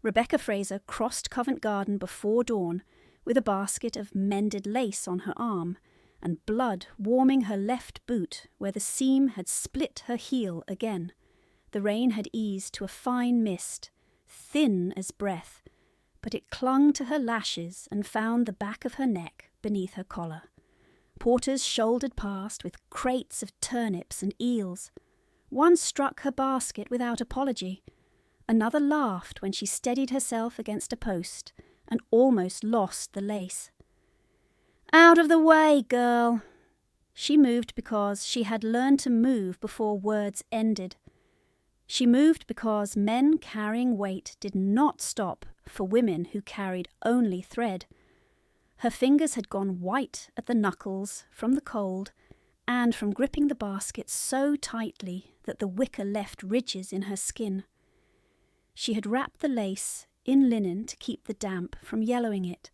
Rebecca Fraser crossed Covent Garden before dawn with a basket of mended lace on her arm and blood warming her left boot where the seam had split her heel again. The rain had eased to a fine mist, thin as breath, but it clung to her lashes and found the back of her neck beneath her collar. Porters shouldered past with crates of turnips and eels. One struck her basket without apology. Another laughed when she steadied herself against a post and almost lost the lace. "Out of the way, girl!" She moved because she had learned to move before words ended. She moved because men carrying weight did not stop for women who carried only thread. Her fingers had gone white at the knuckles from the cold and from gripping the basket so tightly that the wicker left ridges in her skin. She had wrapped the lace in linen to keep the damp from yellowing it.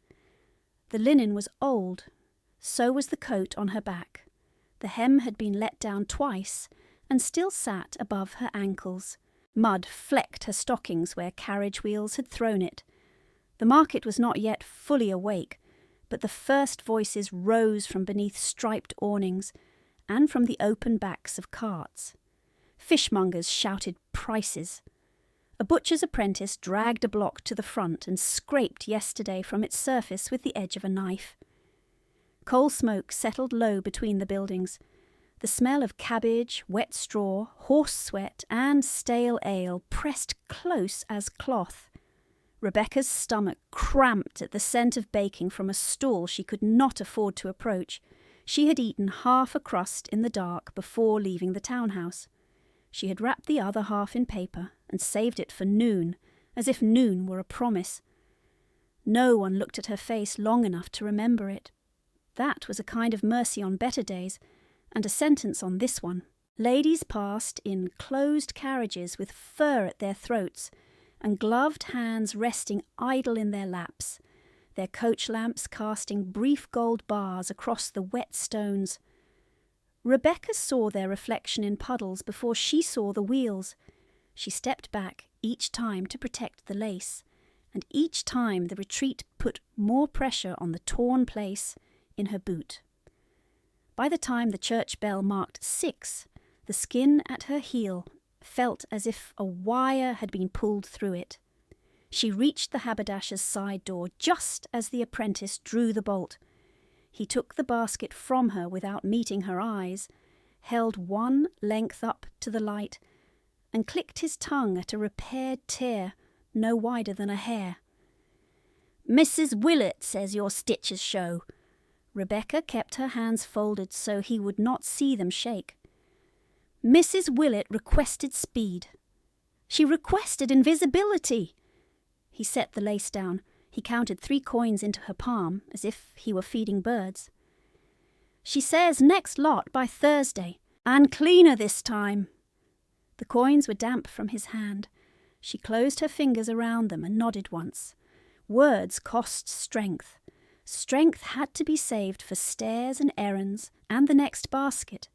The linen was old, so was the coat on her back. The hem had been let down twice and still sat above her ankles. Mud flecked her stockings where carriage wheels had thrown it. The market was not yet fully awake, but the first voices rose from beneath striped awnings and from the open backs of carts. Fishmongers shouted prices. A butcher's apprentice dragged a block to the front and scraped yesterday from its surface with the edge of a knife. Coal smoke settled low between the buildings. The smell of cabbage, wet straw, horse sweat, and stale ale pressed close as cloth. Rebecca's stomach cramped at the scent of baking from a stall she could not afford to approach. She had eaten half a crust in the dark before leaving the townhouse. She had wrapped the other half in paper and saved it for noon, as if noon were a promise. No one looked at her face long enough to remember it. That was a kind of mercy on better days, and a sentence on this one. Ladies passed in closed carriages with fur at their throats, and gloved hands resting idle in their laps, their coach lamps casting brief gold bars across the wet stones. Rebecca saw their reflection in puddles before she saw the wheels. She stepped back each time to protect the lace, and each time the retreat put more pressure on the torn place in her boot. By the time the church bell marked 6, the skin at her heel felt as if a wire had been pulled through it. She reached the haberdasher's side door just as the apprentice drew the bolt. He took the basket from her without meeting her eyes, held one length up to the light, and clicked his tongue at a repaired tear no wider than a hair. "Mrs. Willett says your stitches show." Rebecca kept her hands folded so he would not see them shake. "Mrs. Willett requested speed. She requested invisibility." He set the lace down. He counted 3 coins into her palm, as if he were feeding birds. "She says next lot by Thursday, and cleaner this time." The coins were damp from his hand. She closed her fingers around them and nodded once. Words cost strength. Strength had to be saved for stairs and errands and the next basket.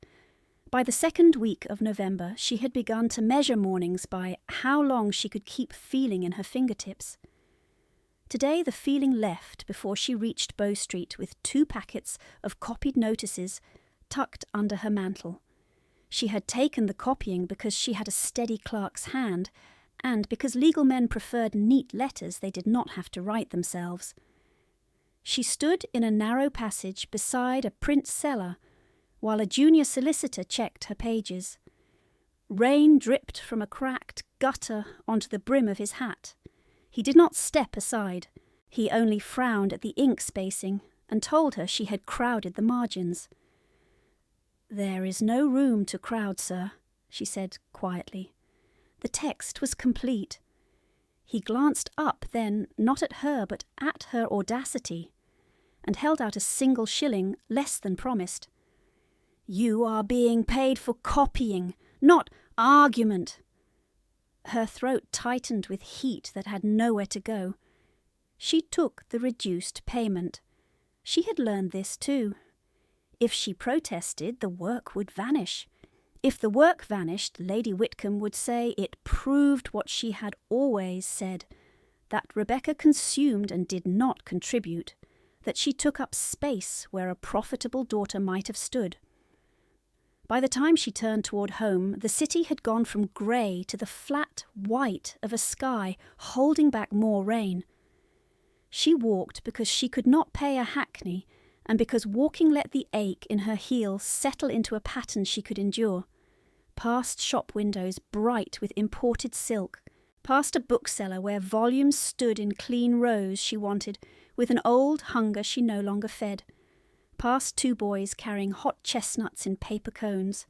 By the 2nd week of November, she had begun to measure mornings by how long she could keep feeling in her fingertips. Today the feeling left before she reached Bow Street with 2 packets of copied notices tucked under her mantle. She had taken the copying because she had a steady clerk's hand, and because legal men preferred neat letters they did not have to write themselves. She stood in a narrow passage beside a print seller while a junior solicitor checked her pages. Rain dripped from a cracked gutter onto the brim of his hat. He did not step aside. He only frowned at the ink spacing and told her she had crowded the margins. "There is no room to crowd, sir," she said quietly. The text was complete. He glanced up then, not at her, but at her audacity, and held out a single shilling less than promised. "You are being paid for copying, not argument." Her throat tightened with heat that had nowhere to go. She took the reduced payment. She had learned this too. If she protested, the work would vanish. If the work vanished, Lady Whitcomb would say it proved what she had always said, that Rebecca consumed and did not contribute, that she took up space where a profitable daughter might have stood. By the time she turned toward home, the city had gone from grey to the flat white of a sky holding back more rain. She walked because she could not pay a hackney, and because walking let the ache in her heel settle into a pattern she could endure. Past shop windows bright with imported silk, past a bookseller where volumes stood in clean rows she wanted, with an old hunger she no longer fed, past two boys carrying hot chestnuts in paper cones.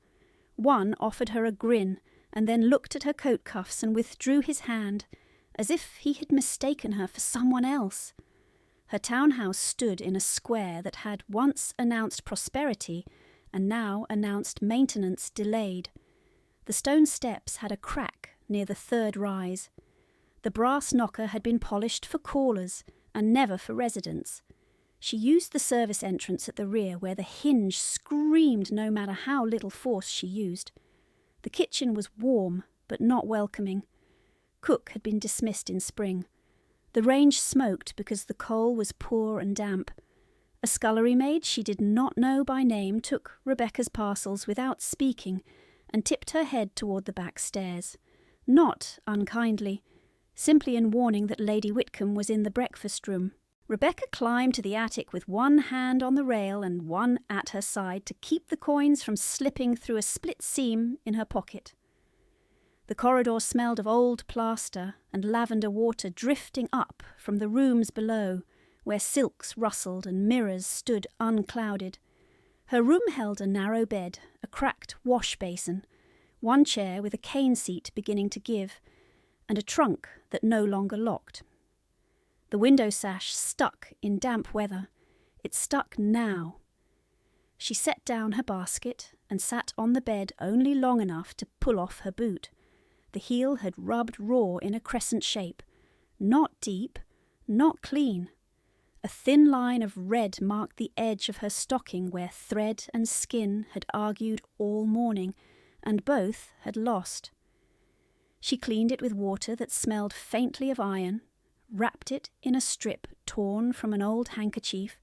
One offered her a grin, and then looked at her coat cuffs and withdrew his hand, as if he had mistaken her for someone else. Her townhouse stood in a square that had once announced prosperity and now announced maintenance delayed. The stone steps had a crack near the third rise. The brass knocker had been polished for callers and never for residents. She used the service entrance at the rear where the hinge screamed no matter how little force she used. The kitchen was warm but not welcoming. Cook had been dismissed in spring. The range smoked because the coal was poor and damp. A scullery maid she did not know by name took Rebecca's parcels without speaking and tipped her head toward the back stairs. Not unkindly, simply in warning that Lady Whitcomb was in the breakfast room. Rebecca climbed to the attic with one hand on the rail and one at her side to keep the coins from slipping through a split seam in her pocket. The corridor smelled of old plaster and lavender water drifting up from the rooms below, where silks rustled and mirrors stood unclouded. Her room held a narrow bed, a cracked wash basin, one chair with a cane seat beginning to give, and a trunk that no longer locked. The window sash stuck in damp weather. It stuck now. She set down her basket and sat on the bed only long enough to pull off her boot. The heel had rubbed raw in a crescent shape, not deep, not clean. A thin line of red marked the edge of her stocking where thread and skin had argued all morning, and both had lost. She cleaned it with water that smelled faintly of iron, wrapped it in a strip torn from an old handkerchief,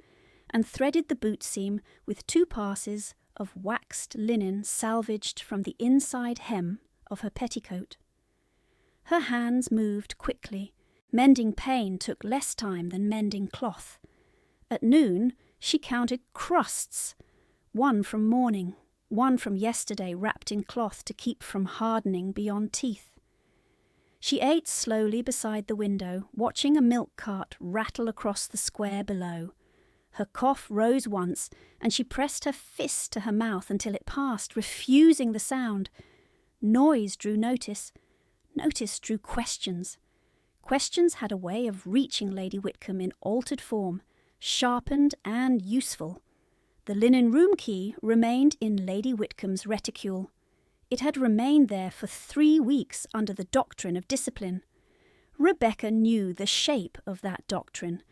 and threaded the boot seam with 2 passes of waxed linen salvaged from the inside hem of her petticoat. Her hands moved quickly. Mending pane took less time than mending cloth. At noon she counted crusts, 1 from morning, 1 from yesterday wrapped in cloth to keep from hardening beyond teeth. She ate slowly beside the window, watching a milk cart rattle across the square below. Her cough rose once, and she pressed her fist to her mouth until it passed, refusing the sound. Noise drew notice. Notice drew questions. Questions had a way of reaching Lady Whitcomb in altered form, sharpened and useful. The linen room key remained in Lady Whitcomb's reticule. It had remained there for 3 weeks under the doctrine of discipline. Rebecca knew the shape of that doctrine.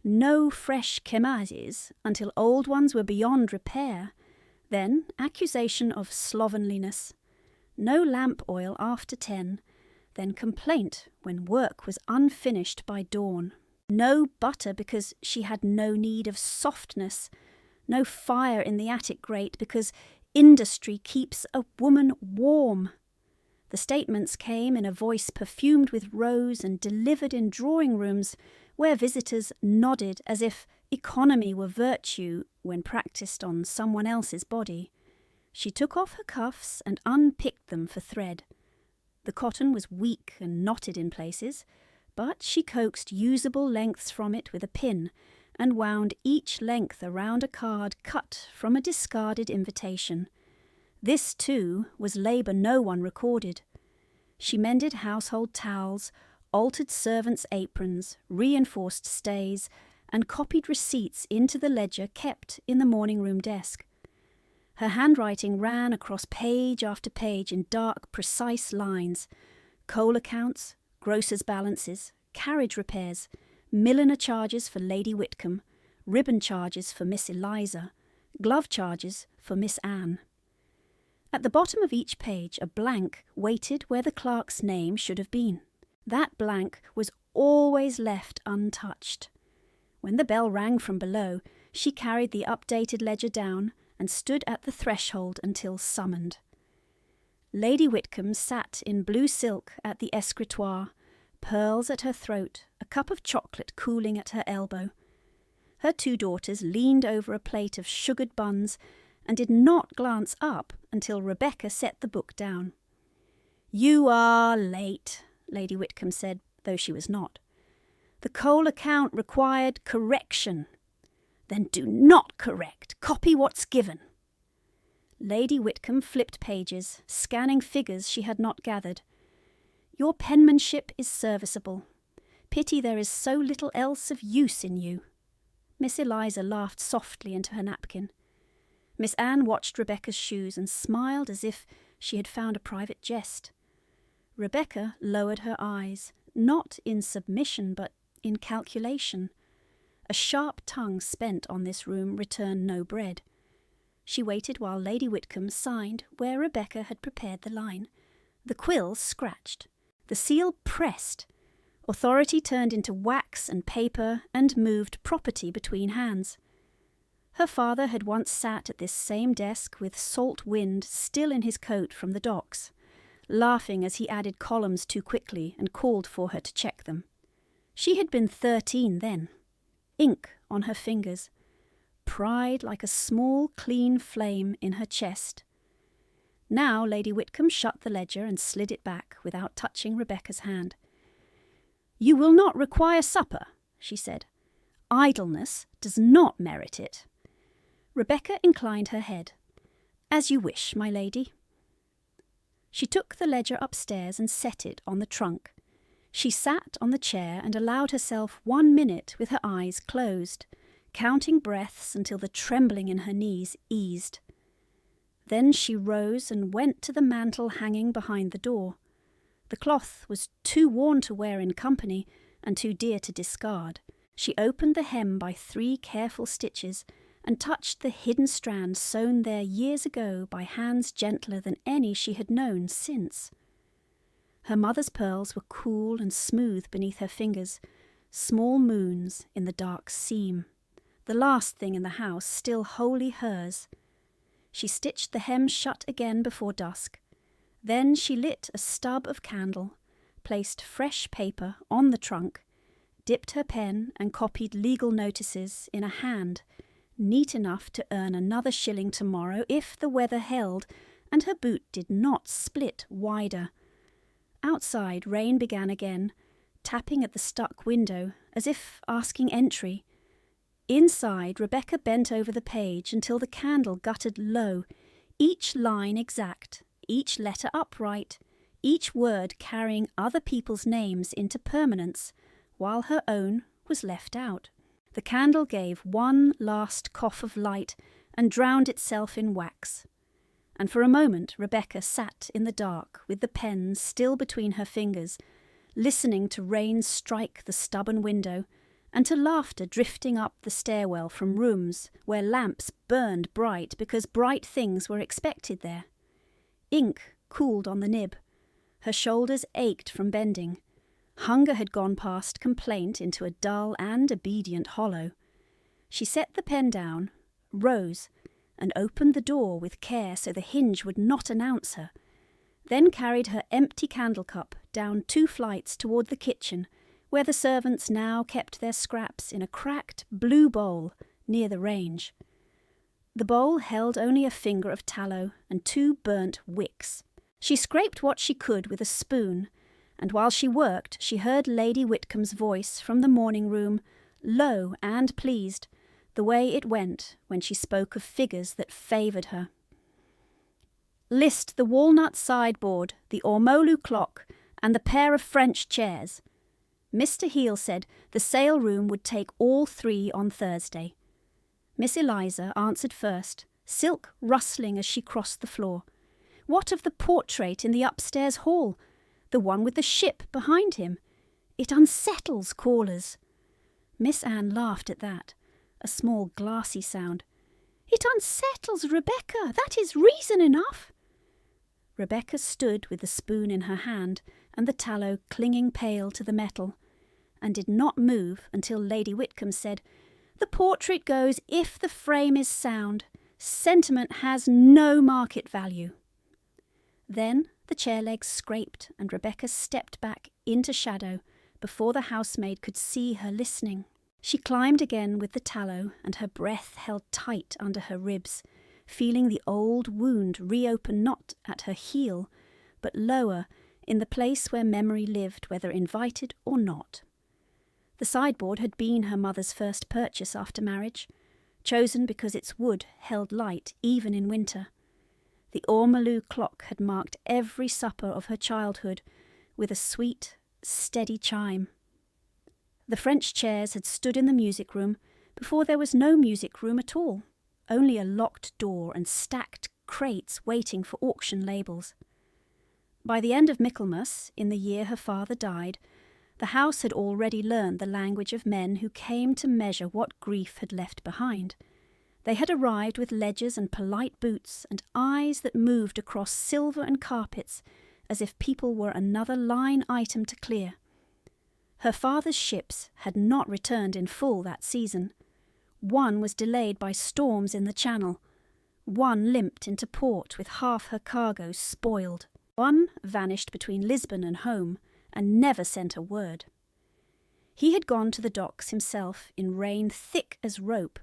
No fresh chemases until old ones were beyond repair. Then accusation of slovenliness. No lamp oil after 10. Then complaint when work was unfinished by dawn. No butter because she had no need of softness. No fire in the attic grate because industry keeps a woman warm. The statements came in a voice perfumed with rose and delivered in drawing rooms where visitors nodded as if economy were virtue when practised on someone else's body. She took off her cuffs and unpicked them for thread. The cotton was weak and knotted in places, but she coaxed usable lengths from it with a pin and wound each length around a card cut from a discarded invitation. This, too, was labour no one recorded. She mended household towels, altered servants' aprons, reinforced stays, and copied receipts into the ledger kept in the morning-room desk. Her handwriting ran across page after page in dark, precise lines. Coal accounts, grocers' balances, carriage repairs, milliner charges for Lady Whitcomb, ribbon charges for Miss Eliza, glove charges for Miss Anne. At the bottom of each page a blank waited where the clerk's name should have been. That blank was always left untouched. When the bell rang from below, she carried the updated ledger down and stood at the threshold until summoned. Lady Whitcomb sat in blue silk at the escritoire, pearls at her throat, a cup of chocolate cooling at her elbow. Her 2 daughters leaned over a plate of sugared buns and did not glance up until Rebecca set the book down. "You are late," Lady Whitcomb said, though she was not. "The coal account required correction." "Then do not correct. Copy what's given." Lady Whitcomb flipped pages, scanning figures she had not gathered. "Your penmanship is serviceable. Pity there is so little else of use in you." Miss Eliza laughed softly into her napkin. Miss Anne watched Rebecca's shoes and smiled as if she had found a private jest. Rebecca lowered her eyes, not in submission but in calculation. A sharp tongue spent on this room returned no bread. She waited while Lady Whitcomb signed where Rebecca had prepared the line. The quill scratched. The seal pressed. Authority turned into wax and paper and moved property between hands. Her father had once sat at this same desk with salt wind still in his coat from the docks, laughing as he added columns too quickly and called for her to check them. She had been 13 then. Ink on her fingers. Pride like a small, clean flame in her chest. Now Lady Whitcomb shut the ledger and slid it back without touching Rebecca's hand. "You will not require supper," she said. "Idleness does not merit it." Rebecca inclined her head. "As you wish, my lady." She took the ledger upstairs and set it on the trunk. She sat on the chair and allowed herself 1 minute with her eyes closed, counting breaths until the trembling in her knees eased. Then she rose and went to the mantle hanging behind the door. The cloth was too worn to wear in company and too dear to discard. She opened the hem by 3 careful stitches and touched the hidden strand sewn there years ago by hands gentler than any she had known since. Her mother's pearls were cool and smooth beneath her fingers, small moons in the dark seam, the last thing in the house still wholly hers. She stitched the hem shut again before dusk. Then she lit a stub of candle, placed fresh paper on the trunk, dipped her pen and copied legal notices in a hand, neat enough to earn another shilling tomorrow if the weather held and her boot did not split wider. Outside, rain began again, tapping at the stuck window as if asking entry. Inside, Rebecca bent over the page until the candle guttered low, each line exact, each letter upright, each word carrying other people's names into permanence, while her own was left out. The candle gave one last cough of light and drowned itself in wax. And for a moment Rebecca sat in the dark with the pen still between her fingers, listening to rain strike the stubborn window and to laughter drifting up the stairwell from rooms where lamps burned bright because bright things were expected there. Ink cooled on the nib. Her shoulders ached from bending. Hunger had gone past complaint into a dull and obedient hollow. She set the pen down, rose, and opened the door with care so the hinge would not announce her, then carried her empty candle cup down 2 flights toward the kitchen, where the servants now kept their scraps in a cracked blue bowl near the range. The bowl held only a finger of tallow and 2 burnt wicks. She scraped what she could with a spoon, and while she worked she heard Lady Whitcomb's voice from the morning room, low and pleased, the way it went when she spoke of figures that favoured her. "List the walnut sideboard, the ormolu clock, and the pair of French chairs." Mr. Heel said the sale room would take all 3 on Thursday. Miss Eliza answered first, silk rustling as she crossed the floor. "What of the portrait in the upstairs hall? The one with the ship behind him? It unsettles callers." Miss Anne laughed at that, a small glassy sound. "It unsettles Rebecca, that is reason enough." Rebecca stood with the spoon in her hand and the tallow clinging pale to the metal. and did not move until Lady Whitcomb said, "The portrait goes if the frame is sound. Sentiment has no market value." Then the chair legs scraped and Rebecca stepped back into shadow before the housemaid could see her listening. She climbed again with the tallow and her breath held tight under her ribs, feeling the old wound reopen not at her heel, but lower in the place where memory lived, whether invited or not. The sideboard had been her mother's first purchase after marriage, chosen because its wood held light even in winter. The ormolu clock had marked every supper of her childhood with a sweet, steady chime. The French chairs had stood in the music room before there was no music room at all, only a locked door and stacked crates waiting for auction labels. By the end of Michaelmas, in the year her father died, the house had already learned the language of men who came to measure what grief had left behind. They had arrived with ledgers and polite boots and eyes that moved across silver and carpets as if people were another line item to clear. Her father's ships had not returned in full that season. One was delayed by storms in the Channel. One limped into port with half her cargo spoiled. One vanished between Lisbon and home and never sent a word. He had gone to the docks himself in rain thick as rope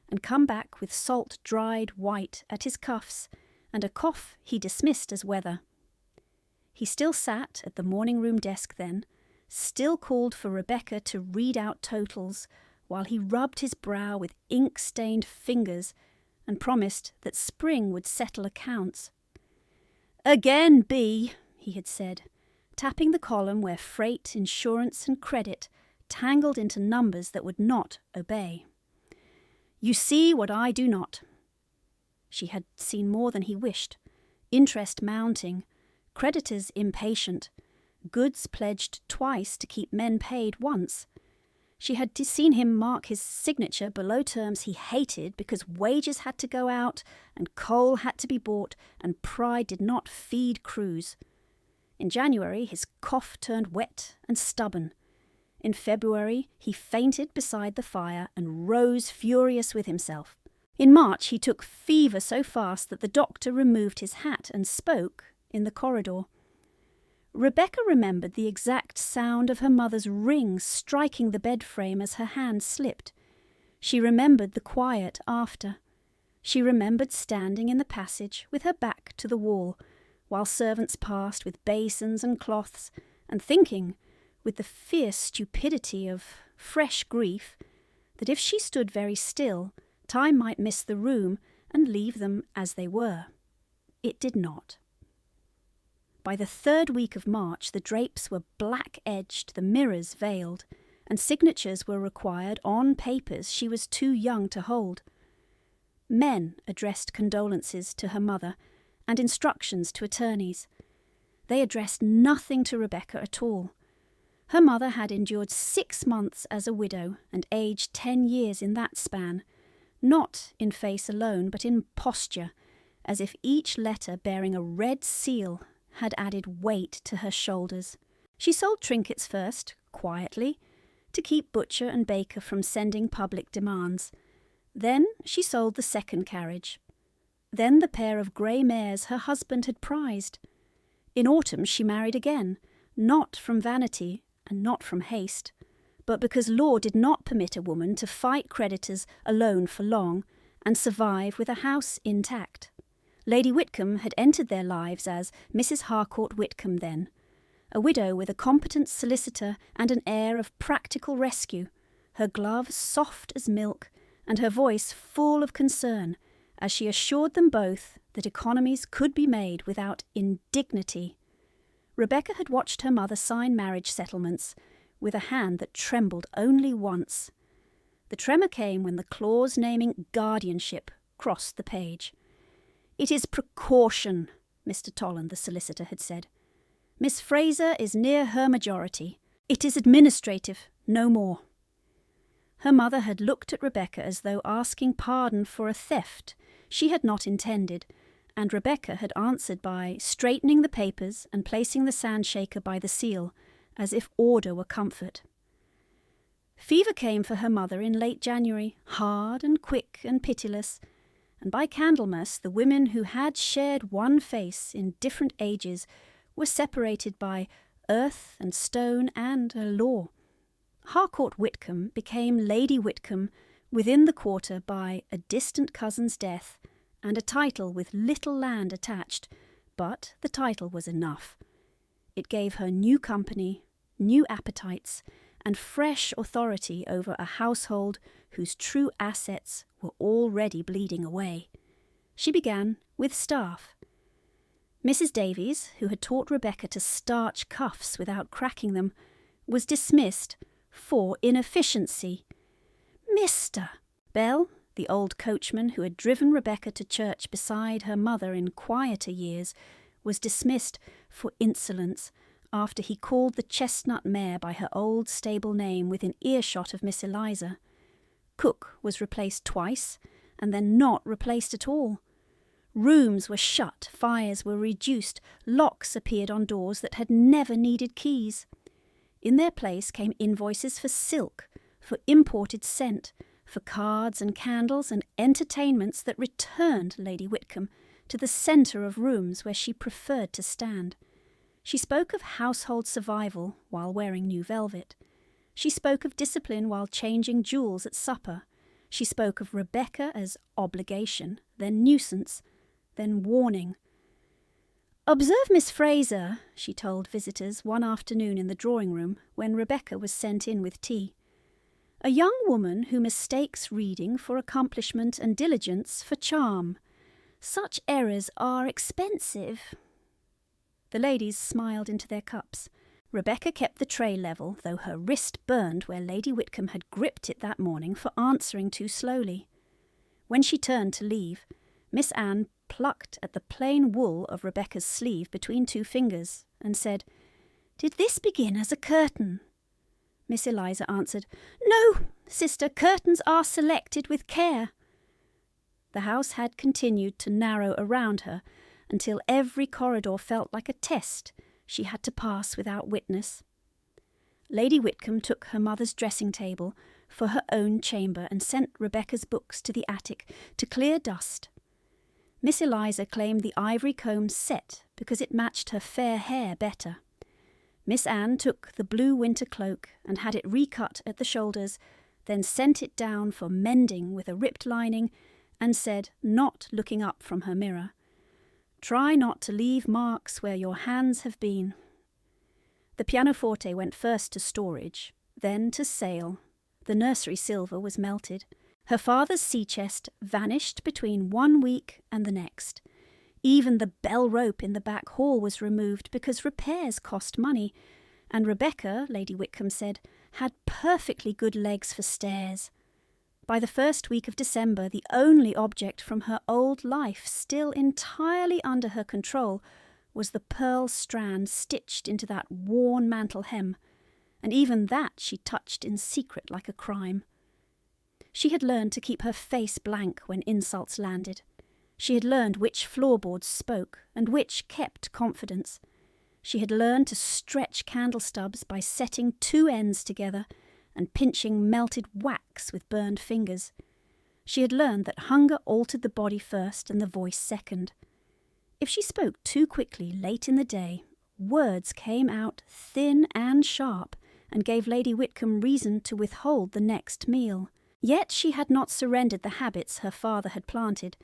and come back with salt dried white at his cuffs and a cough he dismissed as weather. He still sat at the morning-room desk then, still called for Rebecca to read out totals while he rubbed his brow with ink-stained fingers and promised that spring would settle accounts. "Again, B," he had said, tapping the column where freight, insurance and credit tangled into numbers that would not obey. "You see what I do not." She had seen more than he wished. Interest mounting, creditors impatient, goods pledged twice to keep men paid once. She had seen him mark his signature below terms he hated because wages had to go out and coal had to be bought and pride did not feed crews. In January his cough turned wet and stubborn. In February he fainted beside the fire and rose furious with himself. In March he took fever so fast that the doctor removed his hat and spoke in the corridor. Rebecca remembered the exact sound of her mother's ring striking the bed frame as her hand slipped. She remembered the quiet after. She remembered standing in the passage with her back to the wall, while servants passed with basins and cloths, and thinking, with the fierce stupidity of fresh grief, that if she stood very still, time might miss the room and leave them as they were. It did not. By the third week of March, the drapes were black-edged, the mirrors veiled, and signatures were required on papers she was too young to hold. Men addressed condolences to her mother and instructions to attorneys. They addressed nothing to Rebecca at all. Her mother had endured 6 months as a widow and aged 10 years in that span, not in face alone, but in posture, as if each letter bearing a red seal had added weight to her shoulders. She sold trinkets first, quietly, to keep butcher and baker from sending public demands. Then she sold the second carriage. Then the pair of grey mares her husband had prized. In autumn she married again, not from vanity and not from haste, but because law did not permit a woman to fight creditors alone for long and survive with a house intact. Lady Whitcomb had entered their lives as Mrs. Harcourt Whitcomb then, a widow with a competent solicitor and an air of practical rescue, her glove soft as milk and her voice full of concern as she assured them both that economies could be made without indignity. Rebecca had watched her mother sign marriage settlements with a hand that trembled only once. The tremor came when the clause naming guardianship crossed the page. "It is precaution," Mr. Tolland, the solicitor, had said. "Miss Fraser is near her majority. It is administrative, no more." Her mother had looked at Rebecca as though asking pardon for a theft she had not intended, and Rebecca had answered by straightening the papers and placing the sandshaker by the seal, as if order were comfort. Fever came for her mother in late January, hard and quick and pitiless, and by Candlemas the women who had shared one face in different ages were separated by earth and stone and a law. Harcourt Whitcomb became Lady Whitcomb within the quarter by a distant cousin's death and a title with little land attached, but the title was enough. It gave her new company, new appetites, and fresh authority over a household whose true assets were already bleeding away. She began with staff. Mrs. Davies, who had taught Rebecca to starch cuffs without cracking them, was dismissed for inefficiency. Mr. Bell, the old coachman who had driven Rebecca to church beside her mother in quieter years, was dismissed for insolence after he called the chestnut mare by her old stable name within earshot of Miss Eliza. Cook was replaced twice, and then not replaced at all. Rooms were shut, fires were reduced, locks appeared on doors that had never needed keys. In their place came invoices for silk, for imported scent, for cards and candles and entertainments that returned Lady Whitcomb to the centre of rooms where she preferred to stand. She spoke of household survival while wearing new velvet. She spoke of discipline while changing jewels at supper. She spoke of Rebecca as obligation, then nuisance, then warning. "Observe Miss Fraser," she told visitors one afternoon in the drawing-room when Rebecca was sent in with tea. "A young woman who mistakes reading for accomplishment and diligence for charm. Such errors are expensive." The ladies smiled into their cups. Rebecca kept the tray level, though her wrist burned where Lady Whitcomb had gripped it that morning for answering too slowly. When she turned to leave, Miss Anne plucked at the plain wool of Rebecca's sleeve between two fingers and said, "Did this begin as a curtain?" Miss Eliza answered, "No, sister, curtains are selected with care." The house had continued to narrow around her until every corridor felt like a test she had to pass without witness. Lady Whitcomb took her mother's dressing table for her own chamber and sent Rebecca's books to the attic to clear dust. Miss Eliza claimed the ivory comb set because it matched her fair hair better. Miss Anne took the blue winter cloak and had it recut at the shoulders, then sent it down for mending with a ripped lining, and said, not looking up from her mirror, "Try not to leave marks where your hands have been." The pianoforte went first to storage, then to sale. The nursery silver was melted. Her father's sea chest vanished between 1 week and the next. Even the bell rope in the back hall was removed because repairs cost money, and Rebecca, Lady Whitcomb said, had perfectly good legs for stairs. By the first week of December, the only object from her old life still entirely under her control was the pearl strand stitched into that worn mantle hem, and even that she touched in secret like a crime. She had learned to keep her face blank when insults landed. She had learned which floorboards spoke and which kept confidence. She had learned to stretch candle stubs by setting two ends together and pinching melted wax with burned fingers. She had learned that hunger altered the body first and the voice second. If she spoke too quickly late in the day, words came out thin and sharp and gave Lady Whitcomb reason to withhold the next meal. Yet she had not surrendered the habits her father had planted.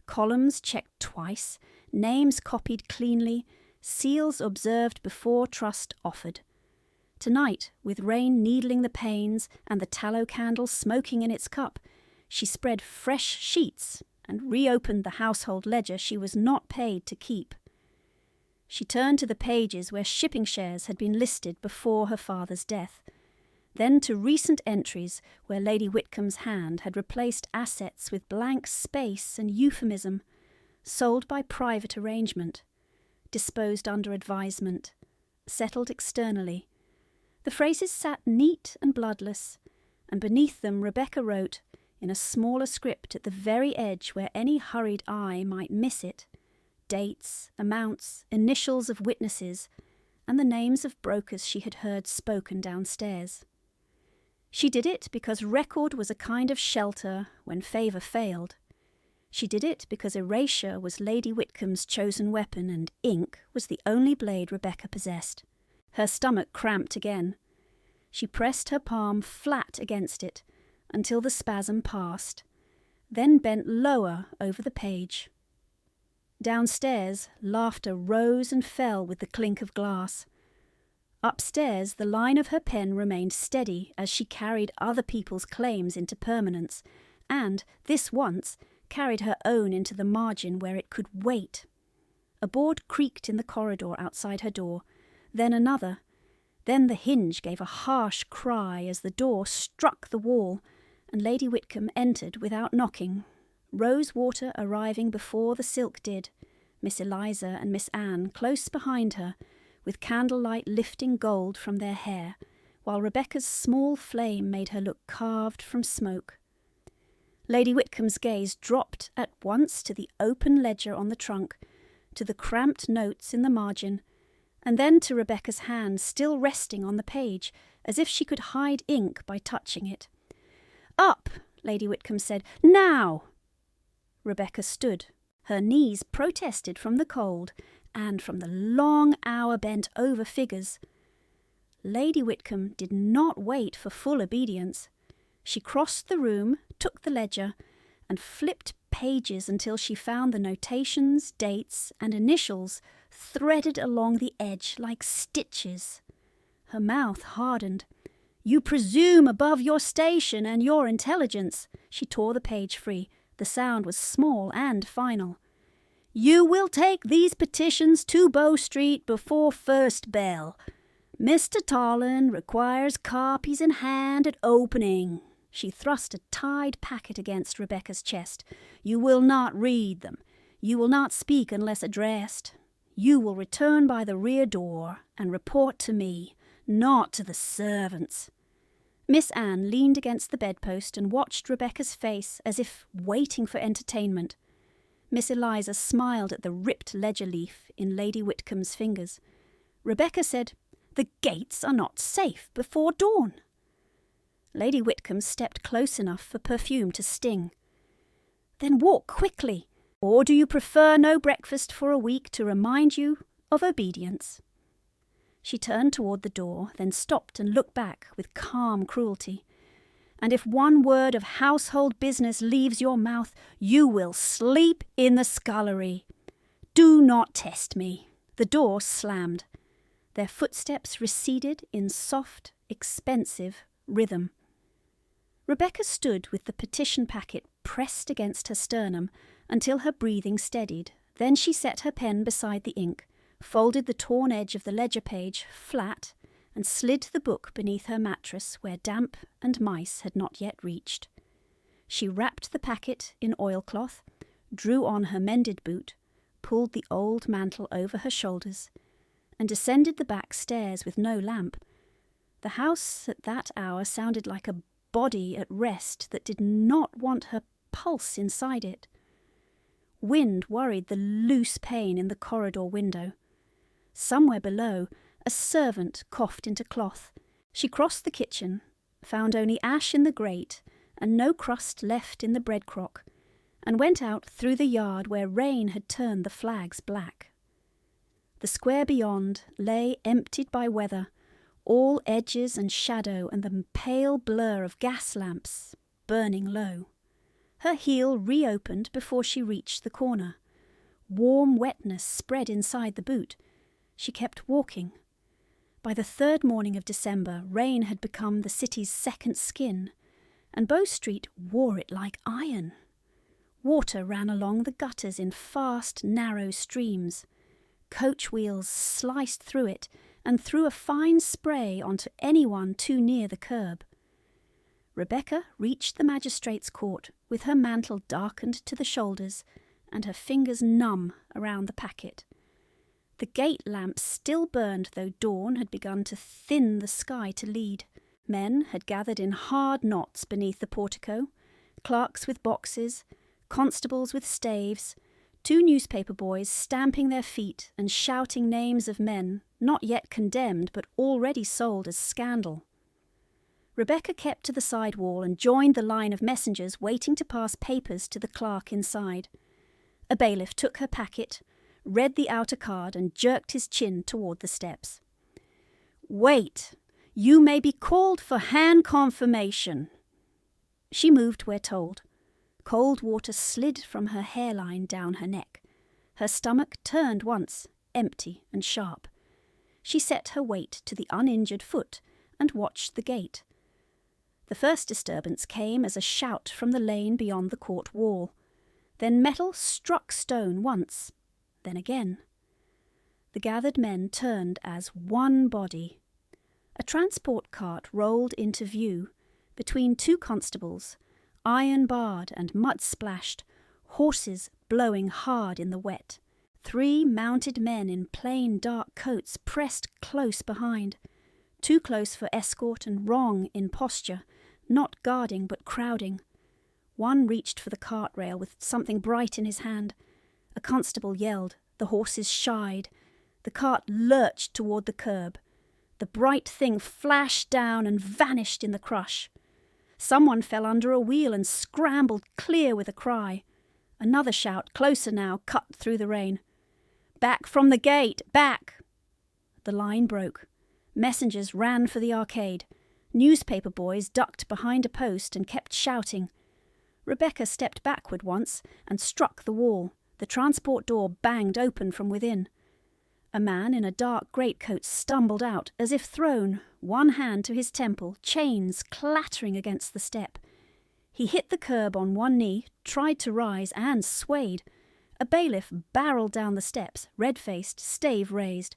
Columns checked twice, names copied cleanly, seals observed before trust offered. Tonight, with rain needling the panes and the tallow candle smoking in its cup, she spread fresh sheets and reopened the household ledger she was not paid to keep. She turned to the pages where shipping shares had been listed before her father's death, then to recent entries where Lady Whitcomb's hand had replaced assets with blank space and euphemism, sold by private arrangement, disposed under advisement, settled externally. The phrases sat neat and bloodless, and beneath them Rebecca wrote, in a smaller script at the very edge where any hurried eye might miss it, dates, amounts, initials of witnesses, and the names of brokers she had heard spoken downstairs. She did it because record was a kind of shelter when favour failed. She did it because erasure was Lady Whitcomb's chosen weapon and ink was the only blade Rebecca possessed. Her stomach cramped again. She pressed her palm flat against it until the spasm passed, then bent lower over the page. Downstairs, laughter rose and fell with the clink of glass. Upstairs, the line of her pen remained steady as she carried other people's claims into permanence, and, this once, carried her own into the margin where it could wait. A board creaked in the corridor outside her door, then another. Then the hinge gave a harsh cry as the door struck the wall, and Lady Whitcomb entered without knocking, Rosewater arriving before the silk did, Miss Eliza and Miss Anne close behind her, with candlelight lifting gold from their hair, while Rebecca's small flame made her look carved from smoke. Lady Whitcomb's gaze dropped at once to the open ledger on the trunk, to the cramped notes in the margin, and then to Rebecca's hand still resting on the page, as if she could hide ink by touching it. "Up!" Lady Whitcomb said. "Now!" Rebecca stood. Her knees protested from the cold and from the long hour bent over figures. Lady Whitcomb did not wait for full obedience. She crossed the room, took the ledger, and flipped pages until she found the notations, dates, and initials threaded along the edge like stitches. Her mouth hardened. "You presume above your station and your intelligence." She tore the page free. The sound was small and final. "You will take these petitions to Bow Street before first bell. Mr. Tolland requires copies in hand at opening." She thrust a tied packet against Rebecca's chest. "You will not read them. You will not speak unless addressed. You will return by the rear door and report to me, not to the servants." Miss Anne leaned against the bedpost and watched Rebecca's face as if waiting for entertainment. Miss Eliza smiled at the ripped ledger leaf in Lady Whitcomb's fingers. Rebecca said, "The gates are not safe before dawn." Lady Whitcomb stepped close enough for perfume to sting. "Then walk quickly. Or do you prefer no breakfast for a week to remind you of obedience?" She turned toward the door, then stopped and looked back with calm cruelty. "And if one word of household business leaves your mouth, you will sleep in the scullery. Do not test me." The door slammed. Their footsteps receded in soft, expensive rhythm. Rebecca stood with the petition packet pressed against her sternum until her breathing steadied. Then she set her pen beside the ink, folded the torn edge of the ledger page flat, and slid the book beneath her mattress where damp and mice had not yet reached. She wrapped the packet in oilcloth, drew on her mended boot, pulled the old mantle over her shoulders, and descended the back stairs with no lamp. The house at that hour sounded like a body at rest that did not want her pulse inside it. Wind worried the loose pane in the corridor window. Somewhere below, a servant coughed into cloth. She crossed the kitchen, found only ash in the grate and no crust left in the bread crock, and went out through the yard where rain had turned the flags black. The square beyond lay emptied by weather, all edges and shadow and the pale blur of gas lamps burning low. Her heel reopened before she reached the corner. Warm wetness spread inside the boot. She kept walking. By the third morning of December, rain had become the city's second skin, and Bow Street wore it like iron. Water ran along the gutters in fast, narrow streams. Coach wheels sliced through it and threw a fine spray onto anyone too near the curb. Rebecca reached the magistrate's court with her mantle darkened to the shoulders and her fingers numb around the packet. The gate lamps still burned, though dawn had begun to thin the sky to lead. Men had gathered in hard knots beneath the portico, clerks with boxes, constables with staves, 2 newspaper boys stamping their feet and shouting names of men not yet condemned but already sold as scandal. Rebecca kept to the side wall and joined the line of messengers waiting to pass papers to the clerk inside. A bailiff took her packet, read the outer card and jerked his chin toward the steps. "Wait! You may be called for hand confirmation." She moved where told. Cold water slid from her hairline down her neck. Her stomach turned once, empty and sharp. She set her weight to the uninjured foot and watched the gate. The first disturbance came as a shout from the lane beyond the court wall. Then metal struck stone once, then again. The gathered men turned as one body. A transport cart rolled into view, between two constables, iron-barred and mud-splashed, horses blowing hard in the wet. 3 mounted men in plain dark coats pressed close behind, too close for escort and wrong in posture, not guarding but crowding. One reached for the cart rail with something bright in his hand. A constable yelled, the horses shied. The cart lurched toward the curb. The bright thing flashed down and vanished in the crush. Someone fell under a wheel and scrambled clear with a cry. Another shout, closer now, cut through the rain. "Back from the gate! Back!" The line broke. Messengers ran for the arcade. Newspaper boys ducked behind a post and kept shouting. Rebecca stepped backward once and struck the wall. The transport door banged open from within. A man in a dark greatcoat stumbled out, as if thrown, one hand to his temple, chains clattering against the step. He hit the curb on one knee, tried to rise, and swayed. A bailiff barreled down the steps, red-faced, stave raised.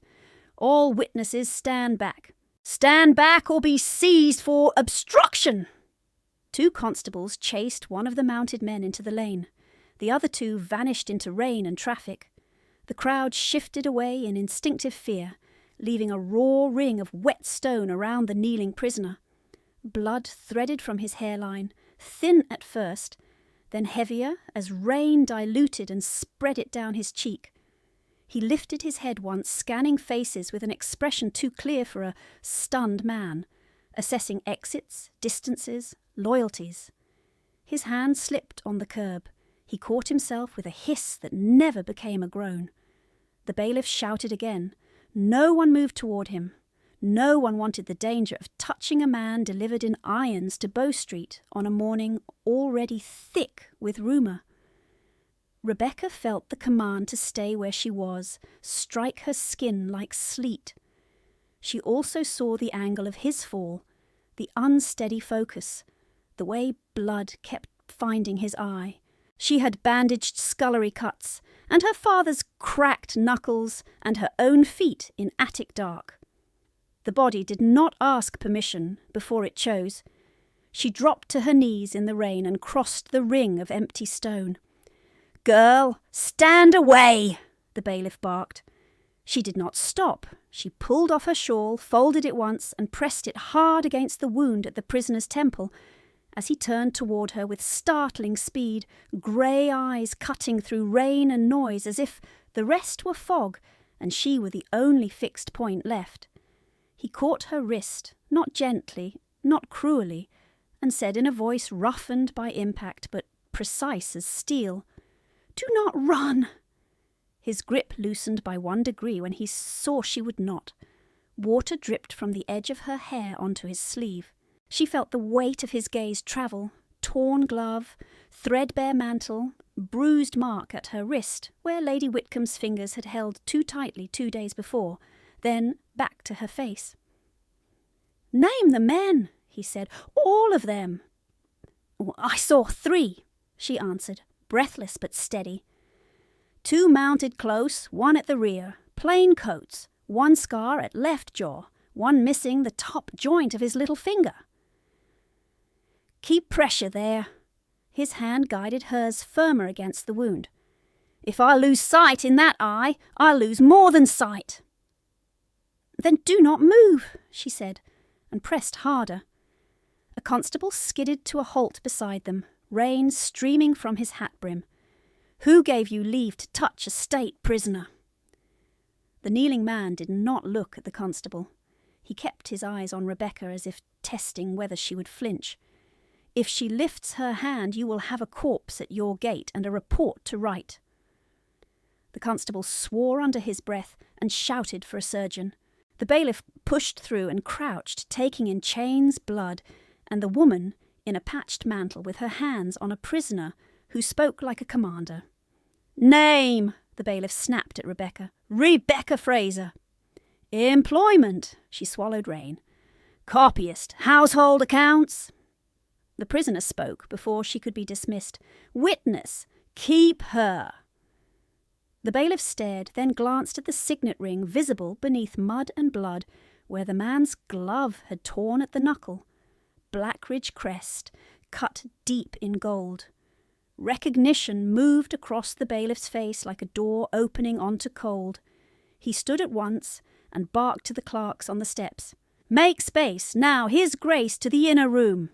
"All witnesses stand back. Stand back or be seized for obstruction!" 2 constables chased one of the mounted men into the lane. The other 2 vanished into rain and traffic. The crowd shifted away in instinctive fear, leaving a raw ring of wet stone around the kneeling prisoner. Blood threaded from his hairline, thin at first, then heavier as rain diluted and spread it down his cheek. He lifted his head once, scanning faces with an expression too clear for a stunned man, assessing exits, distances, loyalties. His hand slipped on the curb. He caught himself with a hiss that never became a groan. The bailiff shouted again. No one moved toward him. No one wanted the danger of touching a man delivered in irons to Bow Street on a morning already thick with rumour. Rebecca felt the command to stay where she was strike her skin like sleet. She also saw the angle of his fall, the unsteady focus, the way blood kept finding his eye. She had bandaged scullery cuts, and her father's cracked knuckles, and her own feet in attic dark. The body did not ask permission before it chose. She dropped to her knees in the rain and crossed the ring of empty stone. "Girl, stand away!" the bailiff barked. She did not stop. She pulled off her shawl, folded it once, and pressed it hard against the wound at the prisoner's temple, as he turned toward her with startling speed, grey eyes cutting through rain and noise as if the rest were fog and she were the only fixed point left. He caught her wrist, not gently, not cruelly, and said in a voice roughened by impact but precise as steel, "Do not run!" His grip loosened by 1 degree when he saw she would not. Water dripped from the edge of her hair onto his sleeve. She felt the weight of his gaze travel, torn glove, threadbare mantle, bruised mark at her wrist, where Lady Whitcomb's fingers had held too tightly 2 days before, then back to her face. "Name the men," he said. "All of them." "I saw 3, she answered, breathless but steady. 2 mounted close, 1 at the rear, plain coats, 1 scar at left jaw, 1 missing the top joint of his little finger. Keep pressure there." His hand guided hers firmer against the wound. "If I lose sight in that eye, I lose more than sight." "Then do not move," she said, and pressed harder. A constable skidded to a halt beside them, rain streaming from his hat brim. "Who gave you leave to touch a state prisoner?" The kneeling man did not look at the constable. He kept his eyes on Rebecca as if testing whether she would flinch. "If she lifts her hand, you will have a corpse at your gate and a report to write." The constable swore under his breath and shouted for a surgeon. The bailiff pushed through and crouched, taking in chains, blood, and the woman, in a patched mantle with her hands on a prisoner, who spoke like a commander. "Name!" the bailiff snapped at Rebecca. "Rebecca Fraser." "Employment!" She swallowed rain. "Copyist. Household accounts." The prisoner spoke before she could be dismissed. "Witness. Keep her." The bailiff stared, then glanced at the signet ring visible beneath mud and blood, where the man's glove had torn at the knuckle. Blackridge crest, cut deep in gold. Recognition moved across the bailiff's face like a door opening onto cold. He stood at once and barked to the clerks on the steps. "Make space, now, His Grace to the inner room."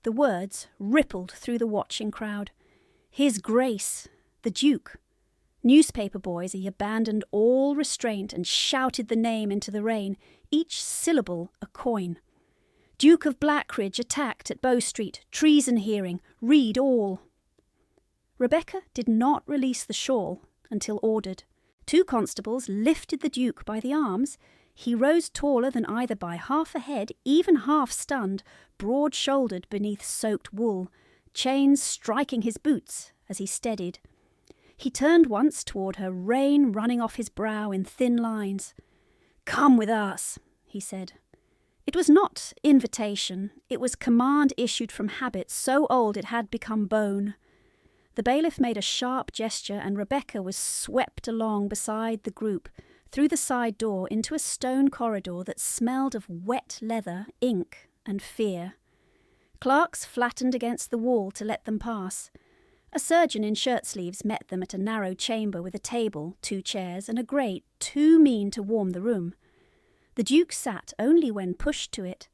The words rippled through the watching crowd. His Grace, the Duke. Newspaper boys abandoned all restraint and shouted the name into the rain, each syllable a coin. "Duke of Blackridge attacked at Bow Street, treason hearing, read all." Rebecca did not release the shawl until ordered. 2 constables lifted the Duke by the arms. He rose taller than either by half a head, even half stunned, broad-shouldered beneath soaked wool, chains striking his boots as he steadied. He turned once toward her, rain running off his brow in thin lines. "Come with us," he said. It was not invitation, it was command issued from habit so old it had become bone. The bailiff made a sharp gesture and Rebecca was swept along beside the group, through the side door into a stone corridor that smelled of wet leather, ink, and fear. Clerks flattened against the wall to let them pass. A surgeon in shirt-sleeves met them at a narrow chamber with a table, 2 chairs, and a grate too mean to warm the room. The Duke sat only when pushed to it.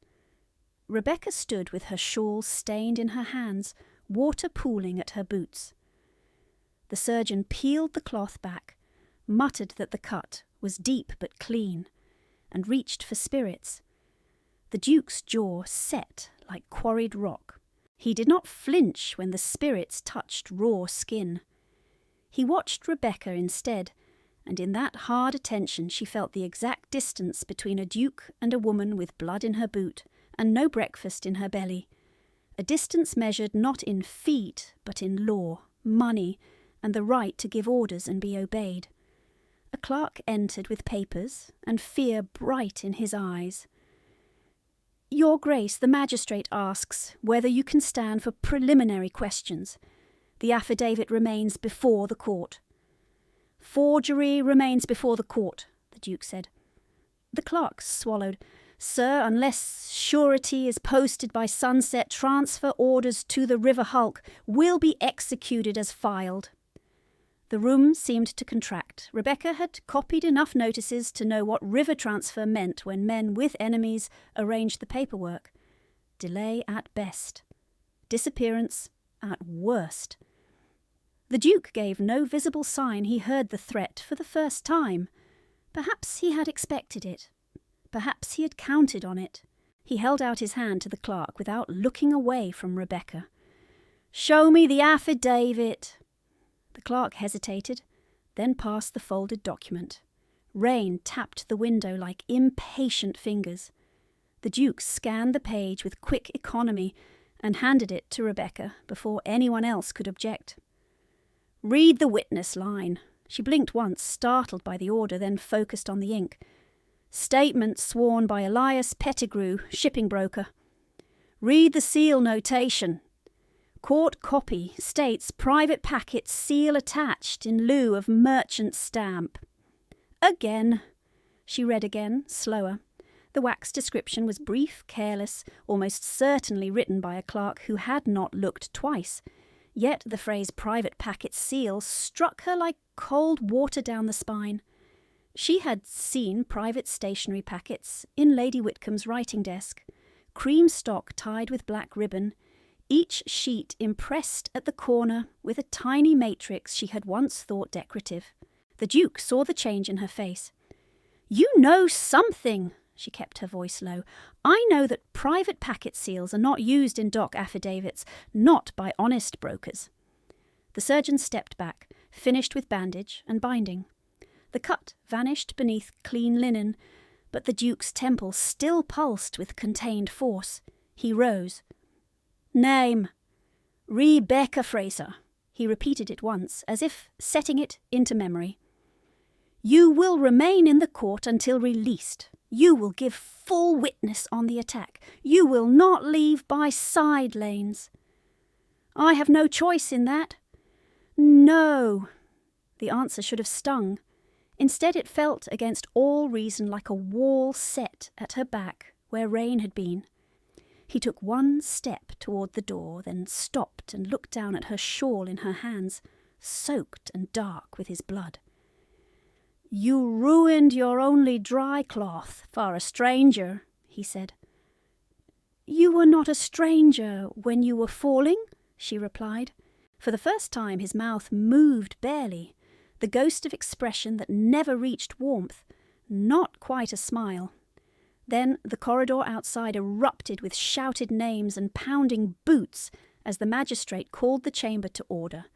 Rebecca stood with her shawl stained in her hands, water pooling at her boots. The surgeon peeled the cloth back, muttered that the cut was deep but clean, and reached for spirits. The Duke's jaw set like quarried rock. He did not flinch when the spirits touched raw skin. He watched Rebecca instead, and in that hard attention she felt the exact distance between a duke and a woman with blood in her boot and no breakfast in her belly. A distance measured not in feet, but in law, money, and the right to give orders and be obeyed. A clerk entered with papers, and fear bright in his eyes. "Your Grace, the magistrate asks whether you can stand for preliminary questions. The affidavit remains before the court." "Forgery remains before the court," the Duke said. The clerk swallowed. "Sir, unless surety is posted by sunset, transfer orders to the River Hulk will be executed as filed." The room seemed to contract. Rebecca had copied enough notices to know what river transfer meant when men with enemies arranged the paperwork. Delay at best. Disappearance at worst. The Duke gave no visible sign he heard the threat for the first time. Perhaps he had expected it. Perhaps he had counted on it. He held out his hand to the clerk without looking away from Rebecca. "Show me the affidavit." The clerk hesitated, then passed the folded document. Rain tapped the window like impatient fingers. The Duke scanned the page with quick economy and handed it to Rebecca before anyone else could object. "Read the witness line." She blinked once, startled by the order, then focused on the ink. "Statement sworn by Elias Pettigrew, shipping broker." "Read the seal notation." "Court copy states private packet seal attached in lieu of merchant stamp." "Again." She read again, slower. The wax description was brief, careless, almost certainly written by a clerk who had not looked twice. Yet the phrase private packet seal struck her like cold water down the spine. She had seen private stationery packets in Lady Whitcomb's writing desk, cream stock tied with black ribbon, each sheet impressed at the corner with a tiny matrix she had once thought decorative. The Duke saw the change in her face. "You know something," She kept her voice low. "I know that private packet seals are not used in dock affidavits, not by honest brokers." The surgeon stepped back, finished with bandage and binding. The cut vanished beneath clean linen, but the Duke's temple still pulsed with contained force. He rose. "Name. Rebecca Fraser." He repeated it once, as if setting it into memory. "You will remain in the court until released. You will give full witness on the attack. You will not leave by side lanes." "I have no choice in that." "No." The answer should have stung. Instead it felt against all reason like a wall set at her back where Rain had been. He took one step toward the door, then stopped and looked down at her shawl in her hands, soaked and dark with his blood. "You ruined your only dry cloth for a stranger," he said. "You were not a stranger when you were falling," she replied. For the first time his mouth moved barely, the ghost of expression that never reached warmth, not quite a smile. Then the corridor outside erupted with shouted names and pounding boots as the magistrate called the chamber to order,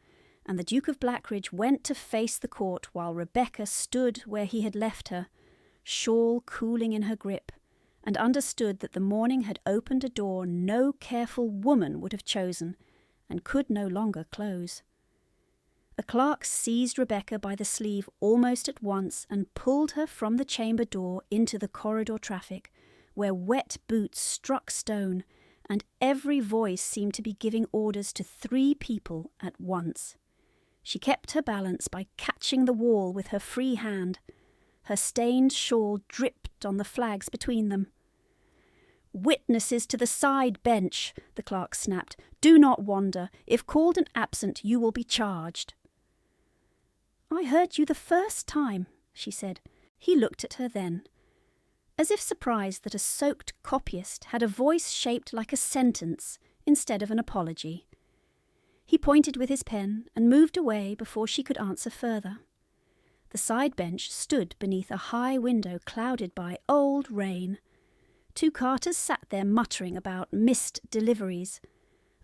and the Duke of Blackridge went to face the court while Rebecca stood where he had left her, shawl cooling in her grip, and understood that the morning had opened a door no careful woman would have chosen and could no longer close. A clerk seized Rebecca by the sleeve almost at once and pulled her from the chamber door into the corridor traffic, where wet boots struck stone, and every voice seemed to be giving orders to 3 people at once. She kept her balance by catching the wall with her free hand. Her stained shawl dripped on the flags between them. "Witnesses to the side bench," the clerk snapped. "Do not wander. If called and absent, you will be charged." "I heard you the first time," she said. He looked at her then, as if surprised that a soaked copyist had a voice shaped like a sentence instead of an apology. He pointed with his pen and moved away before she could answer further. The side bench stood beneath a high window clouded by old rain. 2 carters sat there muttering about missed deliveries.